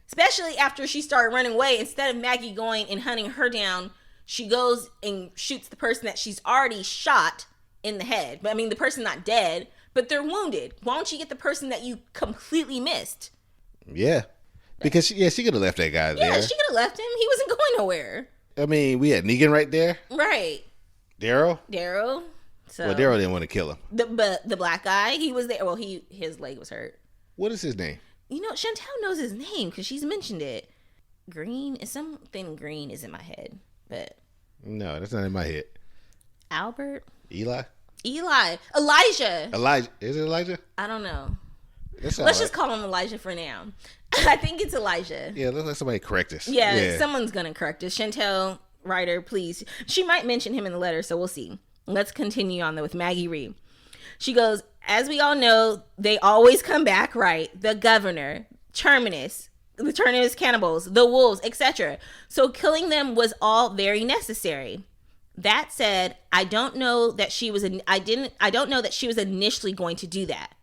Especially after she started running away. Instead of Maggie going and hunting her down, she goes and shoots the person that she's already shot in the head. But I mean, the person's not dead, but they're wounded. Why don't you get the person that you completely missed? Yeah. Because, she could have left that guy there. Yeah, she could have left him. He wasn't going nowhere. I mean, we had Negan right there. Right. Daryl. So, Well, Daryl didn't want to kill him. The black guy, he was there. Well, his leg was hurt. What is his name? You know, Chantel knows his name because she's mentioned it. Green is something green is in my head, but no, that's not in my head. Albert? Eli? Elijah. Is it Elijah? I don't know. Let's just call him Elijah for now. I think it's Elijah. Yeah, let's let somebody correct us. Yeah, someone's gonna correct us. Chantel, writer, please. She might mention him in the letter, so we'll see. Let's continue on though with Maggie Reed. She goes, as we all know, they always come back, right? The governor, the Terminus cannibals, the wolves, etc. So killing them was all very necessary. That said, I don't know that she was initially going to do that.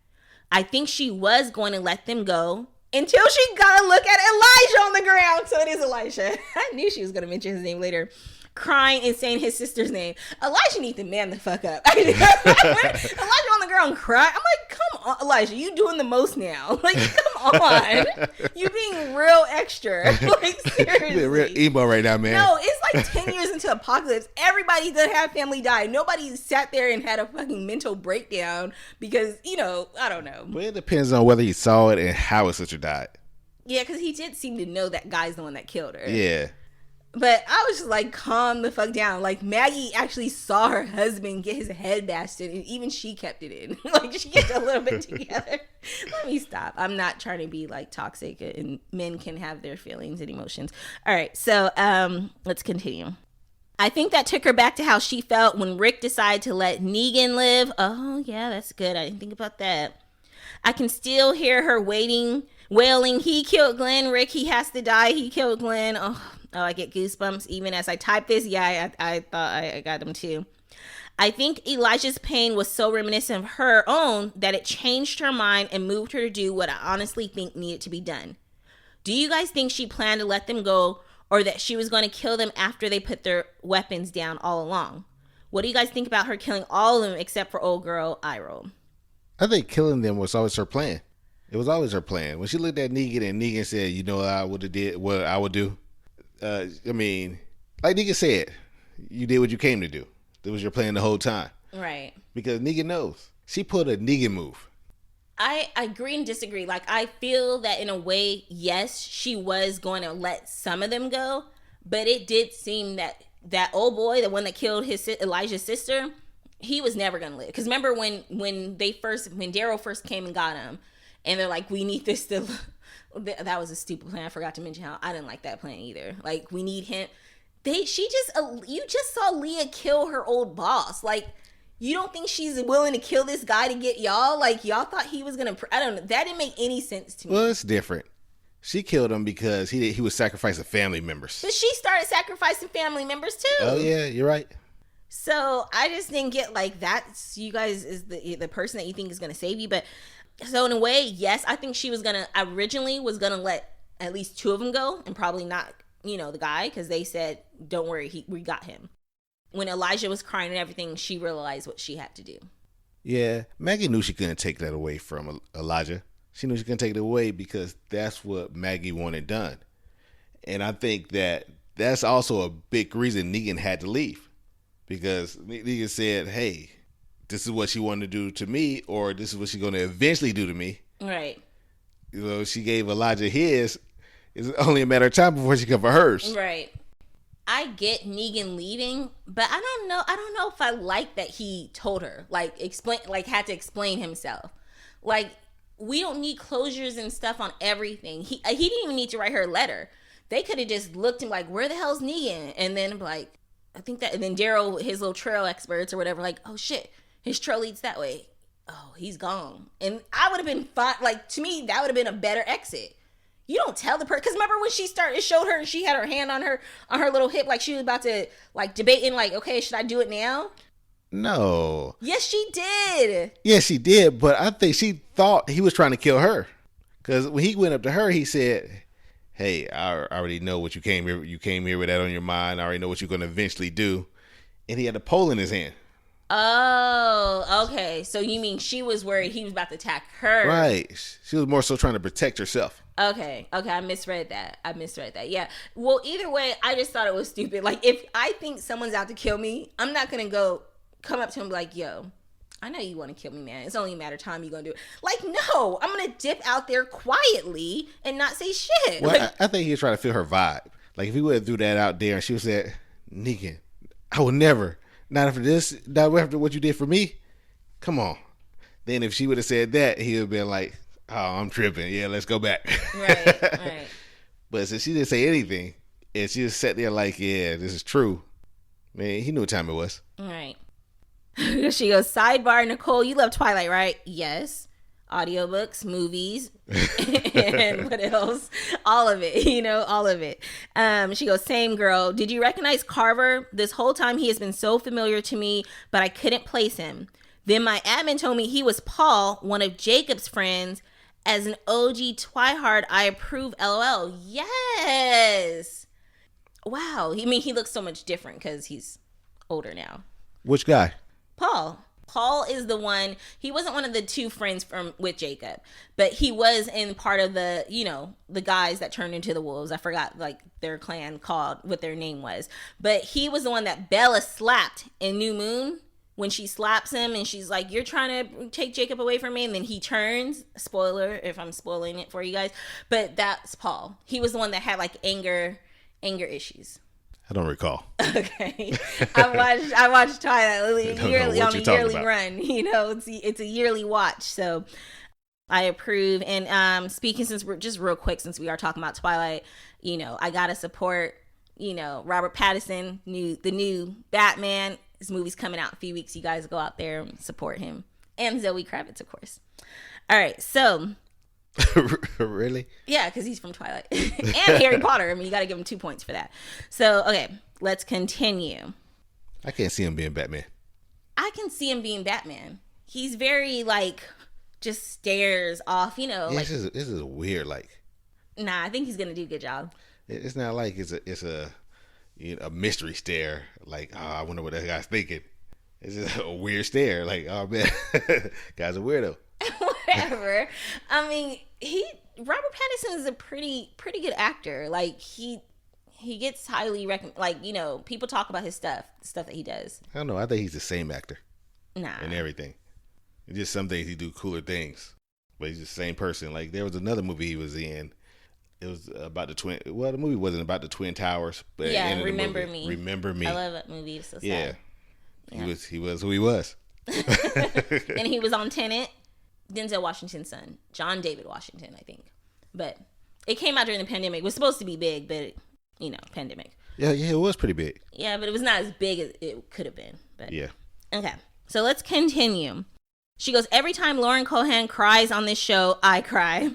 I think she was going to let them go until she got a look at Elijah on the ground. So it is Elijah. I knew she was going to mention his name later. Crying and saying his sister's name. Elijah needs to man the fuck up. Elijah on the ground crying. I'm like, come on, Elijah, you doing the most now. Like, come on. You being real extra. Like, seriously. You're real emo right now, man. No, it's like 10 years into apocalypse. Everybody that had family died. Nobody sat there and had a fucking mental breakdown because, I don't know. Well, it depends on whether he saw it and how his sister died. Yeah, because he did seem to know that guy's the one that killed her. Yeah. But I was just like, calm the fuck down. Like, Maggie actually saw her husband get his head bashed in, and even she kept it in. Like, she kept a little bit together. Let me stop. I'm not trying to be, like, toxic, and men can have their feelings and emotions. All right, so let's continue. I think that took her back to how she felt when Rick decided to let Negan live. Oh, yeah, that's good. I didn't think about that. I can still hear her wailing, he killed Glenn. Rick, he has to die. He killed Glenn. Oh, I get goosebumps even as I type this. Yeah, I thought I got them too. I think Elijah's pain was so reminiscent of her own that it changed her mind and moved her to do what I honestly think needed to be done. Do you guys think she planned to let them go, or that she was going to kill them after they put their weapons down all along? What do you guys think about her killing all of them except for old girl Iroh? I think killing them was always her plan. It was always her plan. When she looked at Negan and Negan said, you know what I would have did, what I would do? I mean, like Negan said, you did what you came to do. That was your plan the whole time. Right. Because Negan knows. She put a Negan move. I agree and disagree. Like, I feel that in a way, yes, she was going to let some of them go. But it did seem that old boy, the one that killed Elijah's sister, he was never going to live. Because remember when Daryl first came and got him, and they're like, we need this to... That was a stupid plan. I forgot to mention how I didn't like that plan either. Like, we need him. You just saw Leah kill her old boss. Like, you don't think she's willing to kill this guy to get y'all? Like, y'all thought he was gonna. I don't know. That didn't make any sense to me. Well, it's different. She killed him because he was sacrificing family members. But she started sacrificing family members too. Oh yeah, you're right. So I just didn't get like that's you guys is the person that you think is gonna save you, but. So in a way, yes, I think she was originally gonna let at least two of them go and probably not, the guy, because they said, don't worry, we got him. When Elijah was crying and everything, she realized what she had to do. Yeah, Maggie knew she couldn't take that away from Elijah. She knew she couldn't take it away because that's what Maggie wanted done. And I think that's also a big reason Negan had to leave. Because Negan said, hey, this is what she wanted to do to me, or this is what she's going to eventually do to me. Right. She gave Elijah his. It's only a matter of time before she come for hers. Right. I get Negan leaving, but I don't know if I like that he told her, had to explain himself. Like, we don't need closures and stuff on everything. He didn't even need to write her a letter. They could have just looked and like, where the hell's Negan? And then like, I think that, and then Daryl, his little trail experts or whatever, like, oh shit, his trail leads that way. Oh, he's gone. And I would have been fine. Like, to me, that would have been a better exit. You don't tell the person, because remember when she started, it showed her and she had her hand on her little hip, like she was about to, like, debating, like, okay, should I do it now? No. Yes, she did. Yes, she did, but I think she thought he was trying to kill her. Because when he went up to her, he said, hey, I already know what you came here. You came here with that on your mind. I already know what you're going to eventually do. And he had a pole in his hand. Oh, okay. So you mean she was worried he was about to attack her? Right. She was more so trying to protect herself. Okay. I misread that. Yeah. Well, either way, I just thought it was stupid. Like, if I think someone's out to kill me, I'm not going to come up to him and be like, yo, I know you want to kill me, man. It's only a matter of time you're going to do it. Like, no, I'm going to dip out there quietly and not say shit. Well, like, I think he was trying to feel her vibe. Like, if he would have threw that out there and she was said, Negan, I will never, not after this, not after what you did for me. Come on. Then if she would have said that, he would have been like, oh, I'm tripping. Yeah, let's go back. Right. But since she didn't say anything, and she just sat there like, yeah, this is true. Man, he knew what time it was. Right. She goes, sidebar, Nicole, you love Twilight, right? Yes. Audiobooks, movies, and what else? All of it, all of it. She goes, same girl. Did you recognize Carver? This whole time he has been so familiar to me, but I couldn't place him. Then my admin told me he was Paul, one of Jacob's friends. As an OG Twihard, I approve, LOL. Yes. Wow. He looks so much different because he's older now. Which guy? Paul is the one. He wasn't one of the two friends with Jacob, but he was in part of the, the guys that turned into the wolves. I forgot like their clan called, what their name was, but he was the one that Bella slapped in New Moon when she slaps him and she's like, you're trying to take Jacob away from me. And then he turns, spoiler if I'm spoiling it for you guys, but that's Paul. He was the one that had like anger issues. I don't recall. Okay, I watched Twilight yearly on a yearly run. It's a yearly watch, so I approve. And speaking, since we're just real quick, since we are talking about Twilight, I gotta support. Robert Pattinson, the new Batman. His movie's coming out in a few weeks. You guys go out there and support him, and Zoe Kravitz, of course. All right, so. Really? Yeah, because he's from Twilight. And Harry Potter. I mean, you got to give him 2 points for that. So, okay, let's continue. I can't see him being Batman. I can see him being Batman. He's very, like, just stares off, Yeah, like... this is weird, like... Nah, I think he's going to do a good job. It's not like it's a mystery stare. Like, oh, I wonder what that guy's thinking. It's just a weird stare. Like, oh, man, guy's a weirdo. Whatever. I mean, Robert Pattinson is a pretty good actor. Like he gets highly recommended. Like, people talk about his stuff that he does. I don't know. I think he's the same actor. Nah. And everything. It's just some days he do cooler things, but he's the same person. Like there was another movie he was in. It was about the twin. Well, the movie wasn't about the Twin Towers, but yeah, Remember Me. Remember Me. I love that movie. It's so sad. Yeah. He was who he was. And he was on Tenet. Denzel Washington's son, John David Washington, I think. But it came out during the pandemic. It was supposed to be big, but pandemic. Yeah, it was pretty big. Yeah, but it was not as big as it could have been. But yeah. Okay, so let's continue. She goes, every time Lauren Cohan cries on this show, I cry.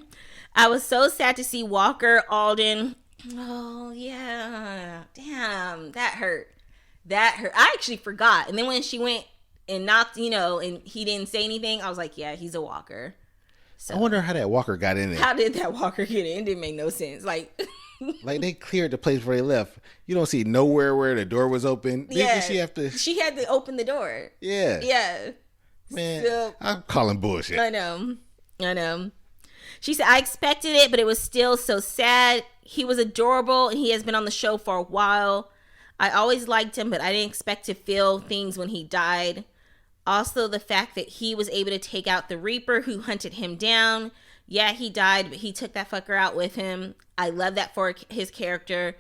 I was so sad to see Walker Alden. Oh, yeah. Damn, that hurt. I actually forgot. And then when she went and knocked, and he didn't say anything, I was like, yeah, he's a walker. So, I wonder how that walker got in there. How did that walker get in? It didn't make no sense. Like they cleared the place before they left. You don't see nowhere where the door was open. Yeah. Did she had to open the door. Yeah. Yeah. Man, so, I'm calling bullshit. I know. She said, I expected it, but it was still so sad. He was adorable, and he has been on the show for a while. I always liked him, but I didn't expect to feel things when he died. Also, the fact that he was able to take out the Reaper who hunted him down. Yeah, he died, but he took that fucker out with him. I love that for his character.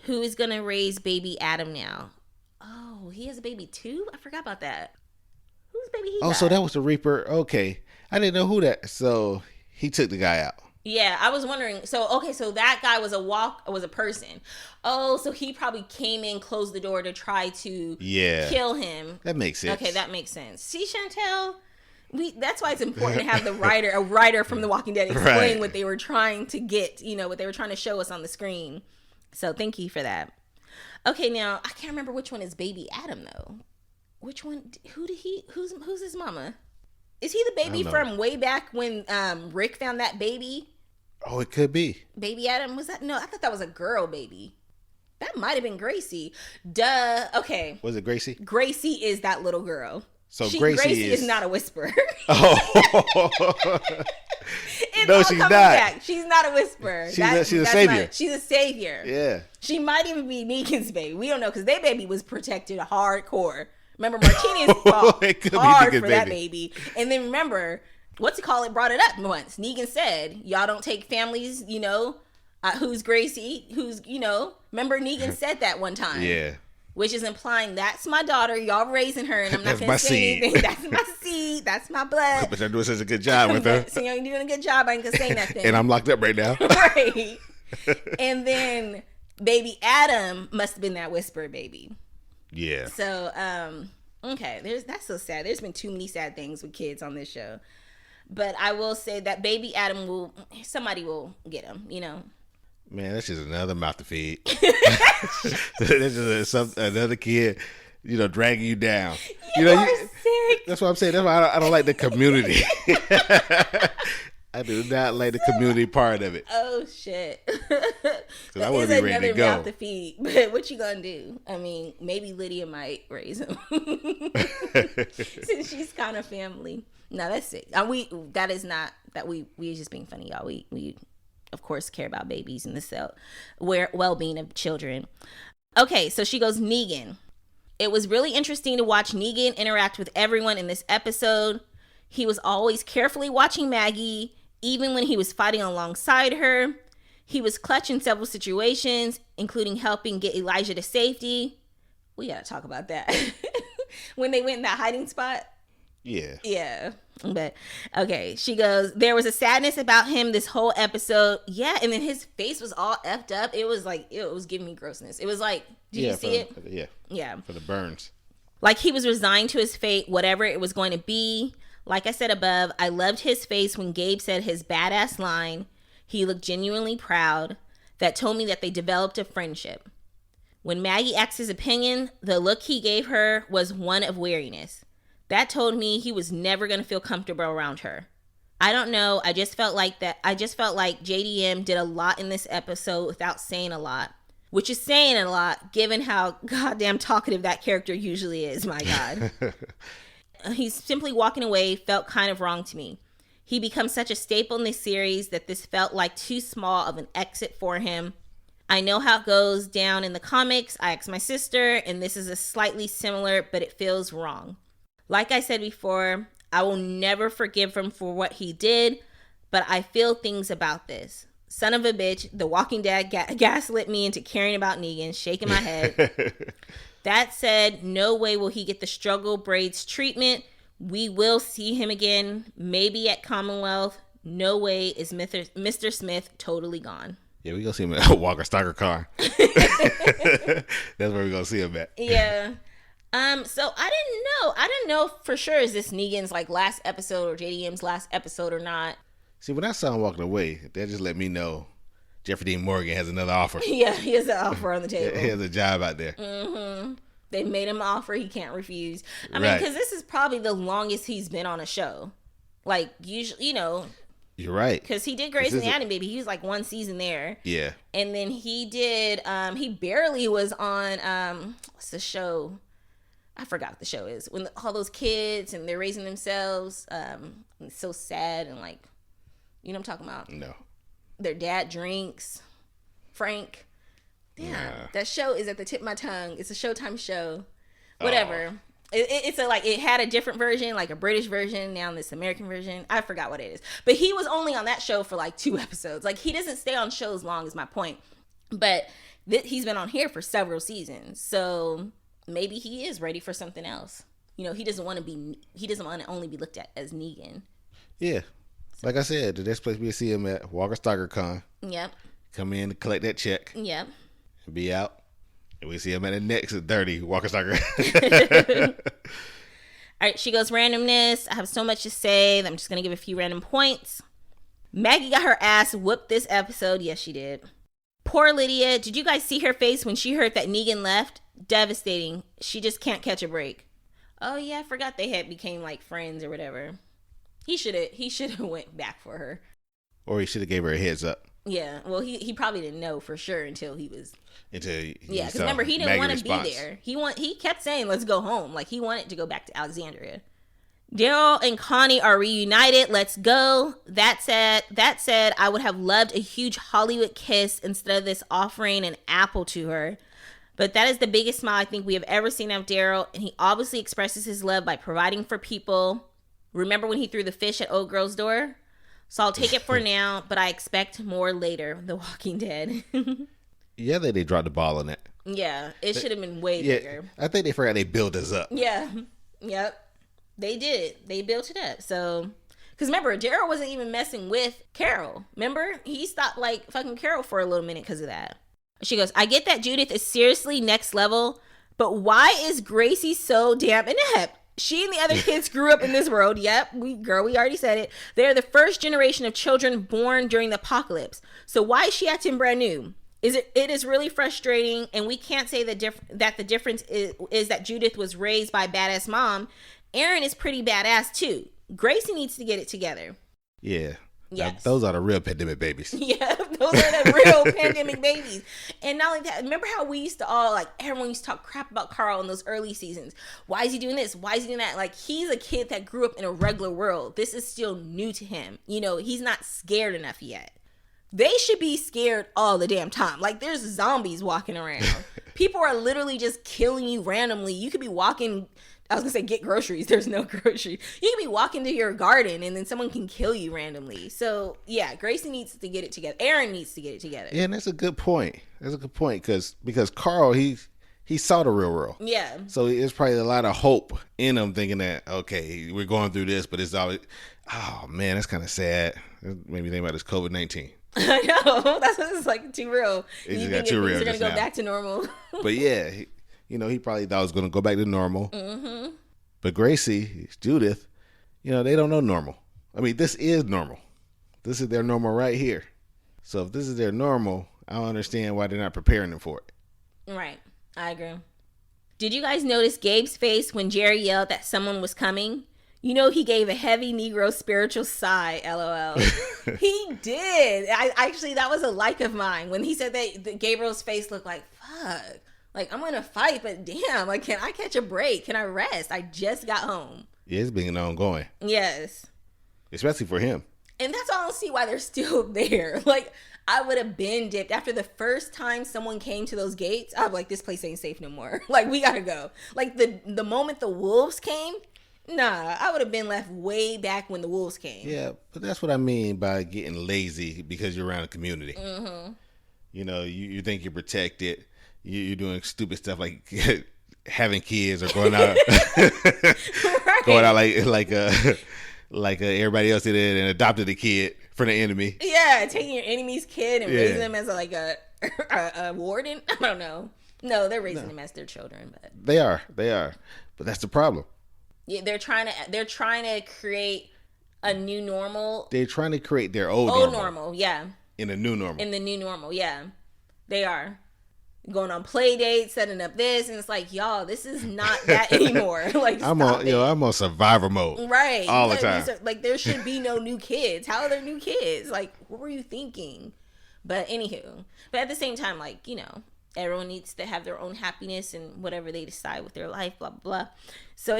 Who is going to raise baby Adam now? Oh, he has a baby too? I forgot about that. Whose baby he died? So that was the Reaper. Okay. I didn't know who that. So he took the guy out. Yeah, I was wondering. So okay, so that guy was a person. Oh, so he probably came in, closed the door to try to Yeah, kill him. that makes sense. Okay, that makes sense. See, Chantel, that's why it's important to have a writer from The Walking Dead explain Right. what they were trying to get, what they were trying to show us on the screen. So thank you for that. Okay, now I can't remember which one is Baby Adam though. Which one? Who's his mama? Is he the baby from way back when Rick found that baby? Oh, it could be. Baby Adam, was that? No, I thought that was a girl baby. That might have been Gracie. Duh. Okay. Was it Gracie? Gracie is that little girl. So Gracie is not a whisperer. Oh. No, she's not. Back. She's not a whisperer. She's a savior. She's a savior. Yeah. She might even be Negan's baby. We don't know because their baby was protected hardcore. Remember, Martinez fought hard for that baby. And then remember, brought it up once. Negan said, y'all don't take families, who's Gracie, remember Negan said that one time. Yeah. Which is implying that's my daughter, y'all raising her, and I'm not going to say anything. That's my seed. That's my blood. But you're doing such a good job with her. So you're doing a good job. I ain't going to say nothing. And I'm locked up right now. Right. And then Baby Adam must have been that whisperer baby. Yeah. So, okay, that's so sad. There's been too many sad things with kids on this show. But I will say that Baby Adam somebody will get him, Man, that's just another mouth to feed. That's just another kid, dragging you down. You are sick. That's what I'm saying. That's why I don't like the community. I do not like the community part of it. Oh shit! Because I want to be ready to go. Mouth to feed, but what you gonna do? I mean, maybe Lydia might raise him since she's kind of family. No, that's it. That is not that we just being funny, y'all. We of course care about babies and the well-being of children. Okay, so she goes, Negan. It was really interesting to watch Negan interact with everyone in this episode. He was always carefully watching Maggie, even when he was fighting alongside her. He was clutch in several situations, including helping get Elijah to safety. We gotta talk about that. When they went in that hiding spot. Yeah. Yeah. But okay, she goes, there was a sadness about him this whole episode. Yeah, and then his face was all effed up. It was like, it was giving me grossness. It was like, did you see it? Yeah. Yeah. For the burns. Like he was resigned to his fate, whatever it was going to be. Like I said above, I loved his face when Gabe said his badass line. He looked genuinely proud. That told me that they developed a friendship. When Maggie asked his opinion, the look he gave her was one of weariness. That told me he was never going to feel comfortable around her. I don't know. I just felt like JDM did a lot in this episode without saying a lot, which is saying a lot given how goddamn talkative that character usually is. My God. He's simply walking away felt kind of wrong to me. He becomes such a staple in this series that this felt like too small of an exit for him. I know how it goes down in the comics. I asked my sister, and this is a slightly similar, but it feels wrong. Like I said before, I will never forgive him for what he did, but I feel things about this. Son of a bitch, The Walking Dead gaslit me into caring about Negan, shaking my head. That said, no way will he get the struggle braids treatment. We will see him again, maybe at Commonwealth. No way is Mr. Smith totally gone. Yeah, we gonna see him in a Walker Stalker car. That's where we gonna see him at. Yeah. So I didn't know for sure is this Negan's last episode or JDM's last episode or not. See, when I saw him walking away, that just let me know Jeffrey Dean Morgan has another offer. Yeah, he has an offer on the table. He has a job out there. Mm-hmm. They made him an offer he can't refuse. I mean, because this is probably the longest he's been on a show. Usually, You're right. Because he did Grey's Anatomy, baby. He was one season there. Yeah. And then he did, he barely was on, what's the show? I forgot what the show is. When all those kids and they're raising themselves, it's so sad and you know what I'm talking about? No. Their dad drinks. Frank. Damn, that show is at the tip of my tongue. It's a Showtime show. Whatever. Oh. It had a different version, a British version, now this American version. I forgot what it is. But he was only on that show for 2 episodes. He doesn't stay on shows long is my point. But he's been on here for several seasons. So maybe he is ready for something else. He doesn't want to only be looked at as Negan. Yeah. Like I said, the next place we see him at Walker Stalker Con. Yep. Come in to collect that check. Yep. And be out. And we see him at the next 30 Walker Stalker. All right, she goes, randomness. I have so much to say that I'm just going to give a few random points. Maggie got her ass whooped this episode. Yes, she did. Poor Lydia. Did you guys see her face when she heard that Negan left? Devastating. She just can't catch a break. Oh, yeah, I forgot they had became like friends or whatever. He should have went back for her. Or he should have gave her a heads up. Yeah, well, he probably didn't know for sure until he was... Yeah, because remember, he didn't want to be there. He kept saying, let's go home. Like, he wanted to go back to Alexandria. Daryl and Connie are reunited. Let's go. That said, I would have loved a huge Hollywood kiss instead of this offering an apple to her. But that is the biggest smile I think we have ever seen of Daryl, and he obviously expresses his love by providing for people. Remember when he threw the fish at old girl's door? So I'll take it for now, but I expect more later. The Walking Dead. Yeah, they dropped the ball on that. Yeah, it should have been way bigger. I think they forgot they built us up. Yeah, yep. They did. They built it up. So, because remember, Daryl wasn't even messing with Carol. Remember? He stopped like fucking Carol for a little minute because of that. She goes, I get that Judith is seriously next level, but why is Gracie so damn inept? She and the other kids grew up in this world. Yep, we already said it. They're the first generation of children born during the apocalypse. So why is she acting brand new? It is really frustrating, and we can't say that the difference is that Judith was raised by a badass mom. Aaron is pretty badass too. Gracie needs to get it together. Yeah. Yes. Those are the real pandemic babies. Yeah, those are the real pandemic babies. And not only that, remember how we used to everyone used to talk crap about Carl in those early seasons. Why is he doing this? Why is he doing that? Like, he's a kid that grew up in a regular world. This is still new to him. You know, he's not scared enough yet. They should be scared all the damn time. Like, there's zombies walking around. People are literally just killing you randomly. You could be walking, I was going to say get groceries. There's no groceries. You could be walking to your garden and then someone can kill you randomly. So, yeah, Gracie needs to get it together. Aaron needs to get it together. Yeah, and that's a good point. That's a good point because Carl, he saw the real world. Yeah. So there's probably a lot of hope in him thinking that, okay, we're going through this, but it's always, oh, man, that's kind of sad. Made me think about this COVID-19. I know. That's what it's like, too real. It you just think got too real. Things are going to go back to normal. But yeah, he probably thought it was going to go back to normal. Mm-hmm. But Gracie, Judith, they don't know normal. I mean, this is normal. This is their normal right here. So if this is their normal, I don't understand why they're not preparing them for it. Right. I agree. Did you guys notice Gabe's face when Jerry yelled that someone was coming? He gave a heavy Negro spiritual sigh, LOL. He did. That was a like of mine. When he said that, Gabriel's face looked like, fuck. Like, I'm going to fight, but damn, like, can I catch a break? Can I rest? I just got home. Yeah, it's been ongoing. Yes. Especially for him. And that's why I don't see why they're still there. Like, I would have been dipped. After the first time someone came to those gates, I'm like, this place ain't safe no more. Like, we got to go. Like, the moment the wolves came, nah, I would have been left way back when the wolves came. Yeah, but that's what I mean by getting lazy because you're around a community. Mm-hmm. You think you're protected. You're doing stupid stuff like having kids or going out, Right. going out like everybody else did and adopted a kid from the enemy. Yeah, taking your enemy's kid and raising them as a warden. I don't know. No, they're raising them as their children, but they are. But that's the problem. Yeah, they're trying to create a new normal. They're trying to create their old normal, yeah. In a new normal. In the new normal, yeah. They are. Going on play dates, setting up this, and it's like, y'all, this is not that anymore. Like, I'm on survivor mode, right? All the time. Like, there should be no new kids. How are there new kids? Like, what were you thinking? But at the same time, like, everyone needs to have their own happiness and whatever they decide with their life, blah blah blah. So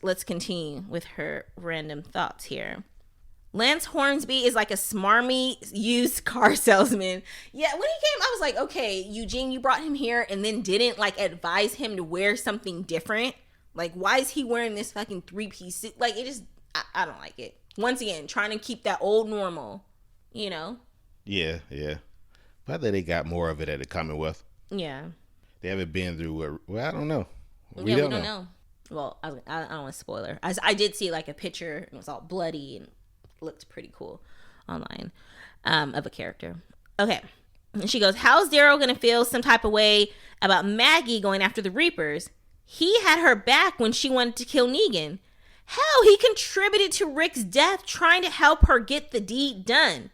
let's continue with her random thoughts here. Lance Hornsby is like a smarmy used car salesman. Yeah, when he came, I was like, okay, Eugene, you brought him here and then didn't like advise him to wear something different. Like, why is he wearing this fucking 3-piece suit? Like, it just, I don't like it. Once again, trying to keep that old normal, Yeah. But I think they got more of it at the Commonwealth. Yeah. They haven't been through I don't know. We don't know. Well, I don't want to spoiler. I did see like a picture and it was all bloody and looked pretty cool online, of a character. Okay. And she goes, how's Daryl going to feel some type of way about Maggie going after the Reapers? He had her back when she wanted to kill Negan. Hell, he contributed to Rick's death trying to help her get the deed done.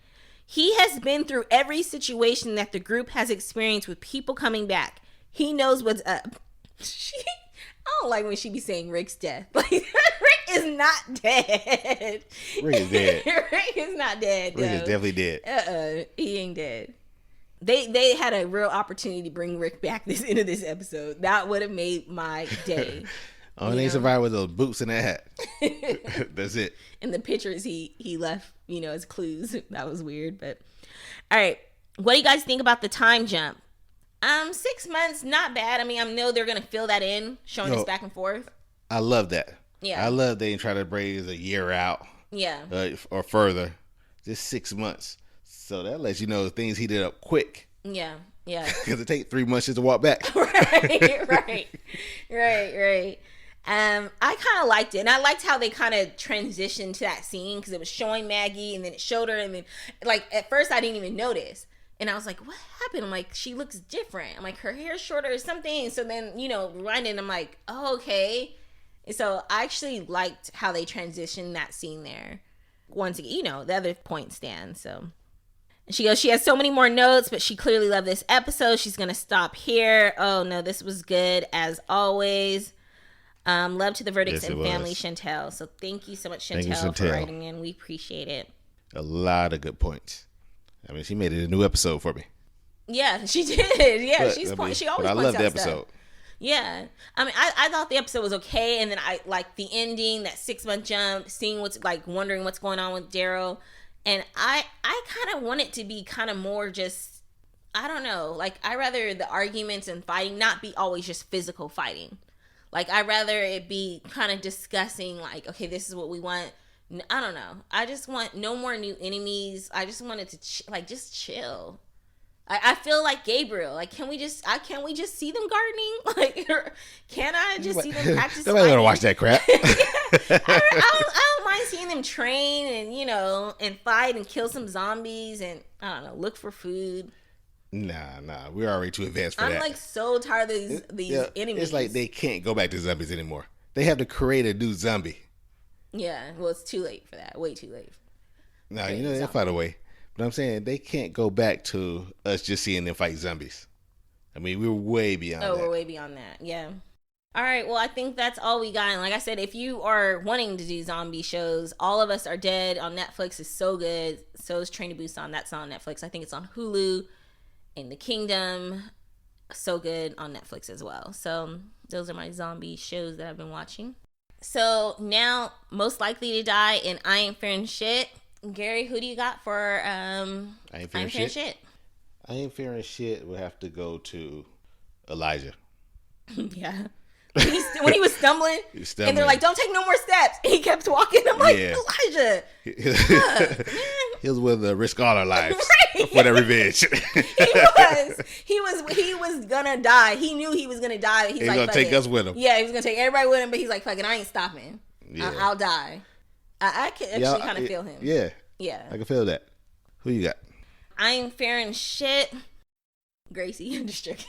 He has been through every situation that the group has experienced with people coming back. He knows what's up. I don't like when she be saying Rick's death. Like, Rick is not dead. Rick is dead. Rick is not dead. Rick is definitely dead. He ain't dead. They had a real opportunity to bring Rick back this into this episode. That would have made my day. Only thing survived with those boots and that hat. That's it. And the pictures he left, as clues. That was weird, but all right. What do you guys think about the time jump? 6 months, not bad. I mean, I know they're gonna fill that in, showing us back and forth. I love that. Yeah, I love they try to bring a year out. Yeah, or further, just 6 months. So that lets you know things heated up quick. Yeah. Because it takes 3 months just to walk back. right. I kind of liked it, and I liked how they kind of transitioned to that scene because it was showing Maggie, and then it showed her, and then like at first I didn't even notice, and I was like, "What happened?" I'm like, "She looks different." I'm like, "Her hair's shorter or something." So then rewinding, I'm like, "Oh, okay." And so I actually liked how they transitioned that scene there. Once again, the other point stands. So. She goes, she has so many more notes, but she clearly loved this episode. She's going to stop here. Oh, no, this was good as always. Love to the verdicts and family, Chantel. So thank you so much, Chantel, for writing in. We appreciate it. A lot of good points. I mean, she made it a new episode for me. Yeah, she did. Yeah, she always points out I love the episode. Stuff. Yeah. I mean, I thought the episode was okay. And then I like the ending, that 6 month jump, seeing wondering what's going on with Daryl. And I kind of want it to be kind of more just, I don't know, like I rather the arguments and fighting not be always just physical fighting. Like I rather it be kind of discussing like, okay, this is what we want. I don't know. I just want no more new enemies. I just wanted to just chill. I feel like Gabriel. Like, can we just see them gardening? Like, can I just see them practice? Nobody gonna watch that crap. I don't mind seeing them train and and fight and kill some zombies and I don't know, look for food. Nah, we're already too advanced for that. I'm like so tired of these enemies. It's like they can't go back to zombies anymore. They have to create a new zombie. Yeah, well, it's too late for that. Way too late. No, they'll find a way. But I'm saying they can't go back to us just seeing them fight zombies. I mean, we're way beyond that. Oh, we're way beyond that. Yeah. All right. Well, I think that's all we got. And like I said, if you are wanting to do zombie shows, All of Us Are Dead on Netflix is so good. So is Train to Busan. That's on Netflix. I think it's on Hulu. In the Kingdom, so good on Netflix as well. So those are my zombie shows that I've been watching. So now, Most Likely to Die and I Ain't Fearing Shit. Gary, who do you got for I Ain't Fearing Shit? I Ain't Fearing Shit would have to go to Elijah. Yeah. When he was stumbling, and they're like, don't take no more steps. And he kept walking. I'm like, Elijah. He was willing to risk all our lives for that revenge. He was gonna die. He knew he was gonna die. He's like, gonna take us with him. Yeah, he was gonna take everybody with him, but he's like, fuck it, I ain't stopping. Yeah. I'll die. I can actually kind of feel him. Yeah. Yeah. I can feel that. Who you got? I Ain't Fearing Shit. Gracie. I'm just joking.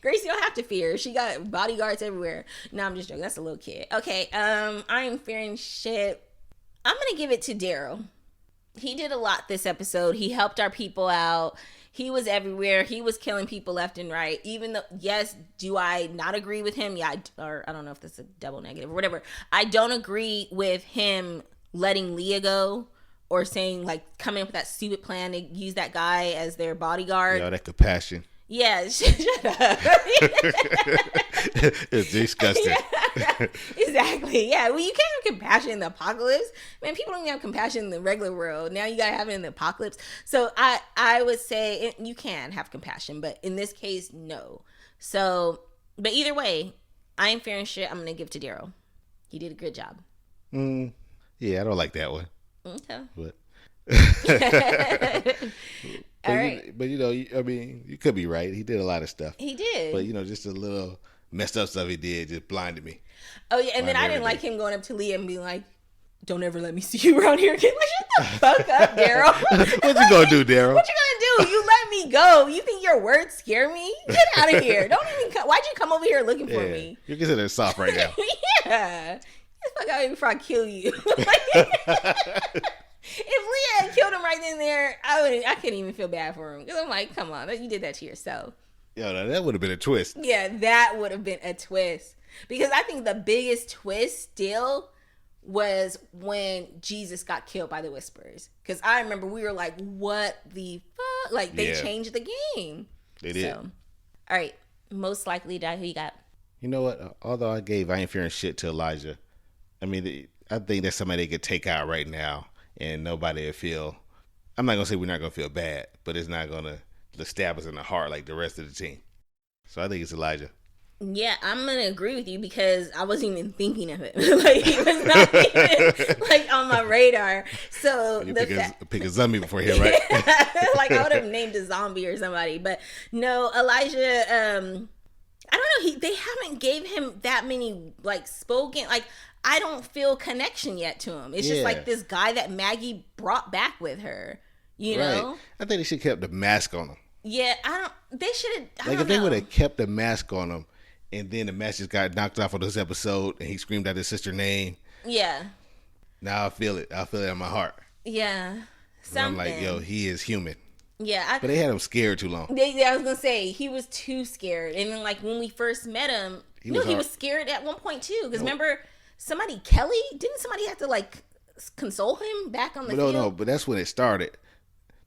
Gracie don't have to fear. She got bodyguards everywhere. No, I'm just joking. That's a little kid. Okay. I Ain't Fearing Shit. I'm gonna give it to Daryl. He did a lot this episode. He helped our people out. He was everywhere. He was killing people left and right. Even though, yes, do I not agree with him? Yeah, or I don't know if that's a double negative or whatever. I don't agree with him letting Leah go or saying, like, coming up with that stupid plan to use that guy as their bodyguard. Yeah, that compassion. Yeah, shut up. It's disgusting. Yeah, exactly. Yeah, well, you can't have compassion in the apocalypse. Man, people don't even have compassion in the regular world. Now you gotta have it in the apocalypse. So I would say you can have compassion, but in this case, no. So, but either way, I Ain't Fearing Shit. I'm gonna give to Daryl. He did a good job. Yeah, I don't like that one. Okay. But all right. But I mean, you could be right. He did a lot of stuff. He did. But just a little messed up stuff he did just blinded me. Oh yeah, and then I didn't everything. like him going up to Leah and being like, "Don't ever let me see you around here again." Like, shut the fuck up, Daryl. What you gonna do, Daryl? What you gonna do? You let me go. You think your words scare me? Get out of here. Don't even come. Why'd you come over here looking for me? You're considered soft right now. Yeah. Get the fuck out of here before I kill you. If Leah had killed him right then and there, I couldn't even feel bad for him. Because I'm like, come on, you did that to yourself. Yo, that would have been a twist. Yeah, that would have been a twist. Because I think the biggest twist still was when Jesus got killed by the Whisperers. Because I remember we were like, what the fuck? Like, they changed the game. They did. So, all right, most likely die. Who you got? You know what? Although I ain't fearing shit to Elijah. I mean, I think that's somebody they could take out right now and nobody will feel, I'm not going to say we're not going to feel bad, but it's not going to stab us in the heart like the rest of the team. So I think it's Elijah. Yeah, I'm going to agree with you because I wasn't even thinking of it. Like, he was not even, like, on my radar. So, you pick a zombie before here, right? Like, I would have named a zombie or somebody. But, no, Elijah, I don't know. They haven't gave him that many, like, spoken, like, I don't feel connection yet to him. It's just like this guy that Maggie brought back with her, you know? I think they should have kept the mask on him. Yeah, they should have, like, if they would have kept the mask on him, and then the mask just got knocked off of this episode, and he screamed out his sister's name. Yeah. Now I feel it. I feel it in my heart. Yeah. I'm like, yo, he is human. Yeah. But they had him scared too long. I was going to say, he was too scared. And then, like, when we first met him, he was scared at one point, too. Because remember, Kelly, didn't somebody have to, like, console him back on the field? No, but that's when it started.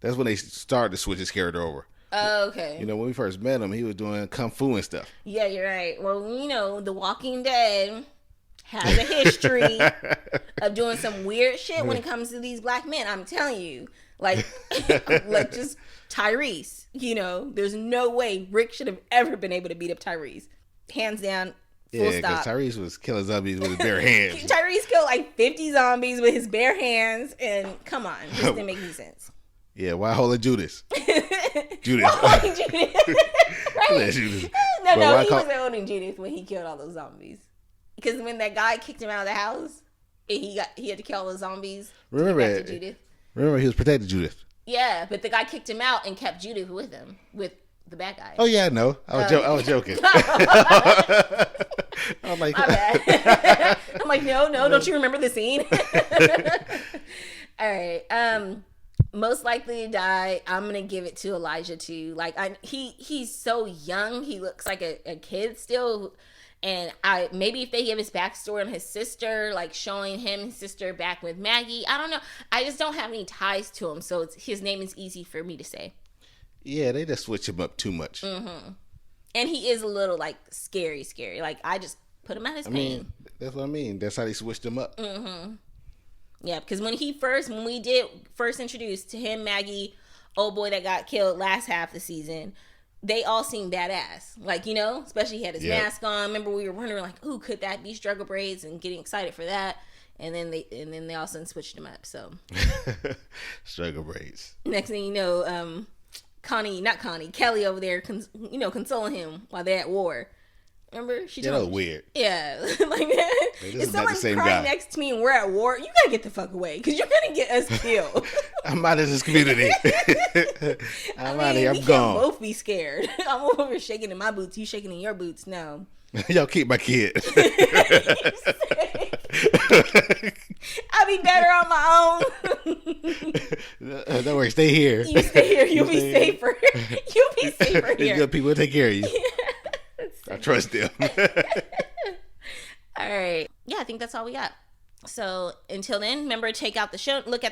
That's when they started to switch his character over. Oh, okay. You know, when we first met him, he was doing kung fu and stuff. Yeah, you're right. Well, you know, The Walking Dead has a history of doing some weird shit when it comes to these black men. I'm telling you. Like, like just Tyrese. You know, there's no way Rick should have ever been able to beat up Tyrese. Hands down. Full stop. Because Tyrese was killing zombies with his bare hands. Tyrese killed like 50 zombies with his bare hands. And come on. This didn't make any sense. Yeah, why holding Judas? Judith. Why holding Judith? Right? Judas. No, he wasn't holding Judith when he killed all those zombies. Because when that guy kicked him out of the house, and he had to kill all the zombies. Remember Judith. Remember, he was protecting Judith. Yeah, but the guy kicked him out and kept Judith with him, with the bad guy. Oh yeah, I know. I was joking. I'm like, my bad. I'm like, no, don't you remember the scene? All right. Most likely to die, I'm gonna give it to Elijah too. Like, he's so young, he looks like a kid still. And maybe if they give his backstory on his sister, like showing his sister back with Maggie, I don't know. I just don't have any ties to him, so his name is easy for me to say. Yeah, they just switch him up too much. Mm-hmm. And he is a little like scary. Like, I just put him out his pain. That's what I mean. That's how they switched him up. Mm-hmm. Yeah, because when we did first introduced to him, Maggie, old boy that got killed last half of the season, they all seemed badass. Like, you know, especially he had his mask on. Remember, we were wondering like, ooh, could that be struggle braids, and getting excited for that. And then they all of a sudden switched him up. So struggle braids. Next thing you know, Kelly over there, consoling him while they're at war. Remember? She told me. Weird. Yeah. Like, if someone's crying next to me and we're at war, you gotta get the fuck away, because you're gonna get us killed. I'm out of this community. I'm out of here. I'm gone. We both be scared. I'm over here shaking in my boots. You shaking in your boots. No. Y'all keep my kid. I'll be better on my own. Don't worry. Stay here. You stay here. You'll be safer. You'll be safer here. Good people will take care of you. I trust them. All right. Yeah, I think that's all we got. So until then, remember, look at the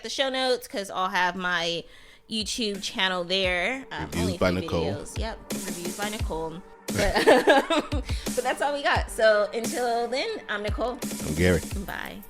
show notes, because I'll have my YouTube channel there. Reviews by Nicole. Videos. Yep, reviews by Nicole. But that's all we got. So until then, I'm Nicole. I'm Gary. Bye.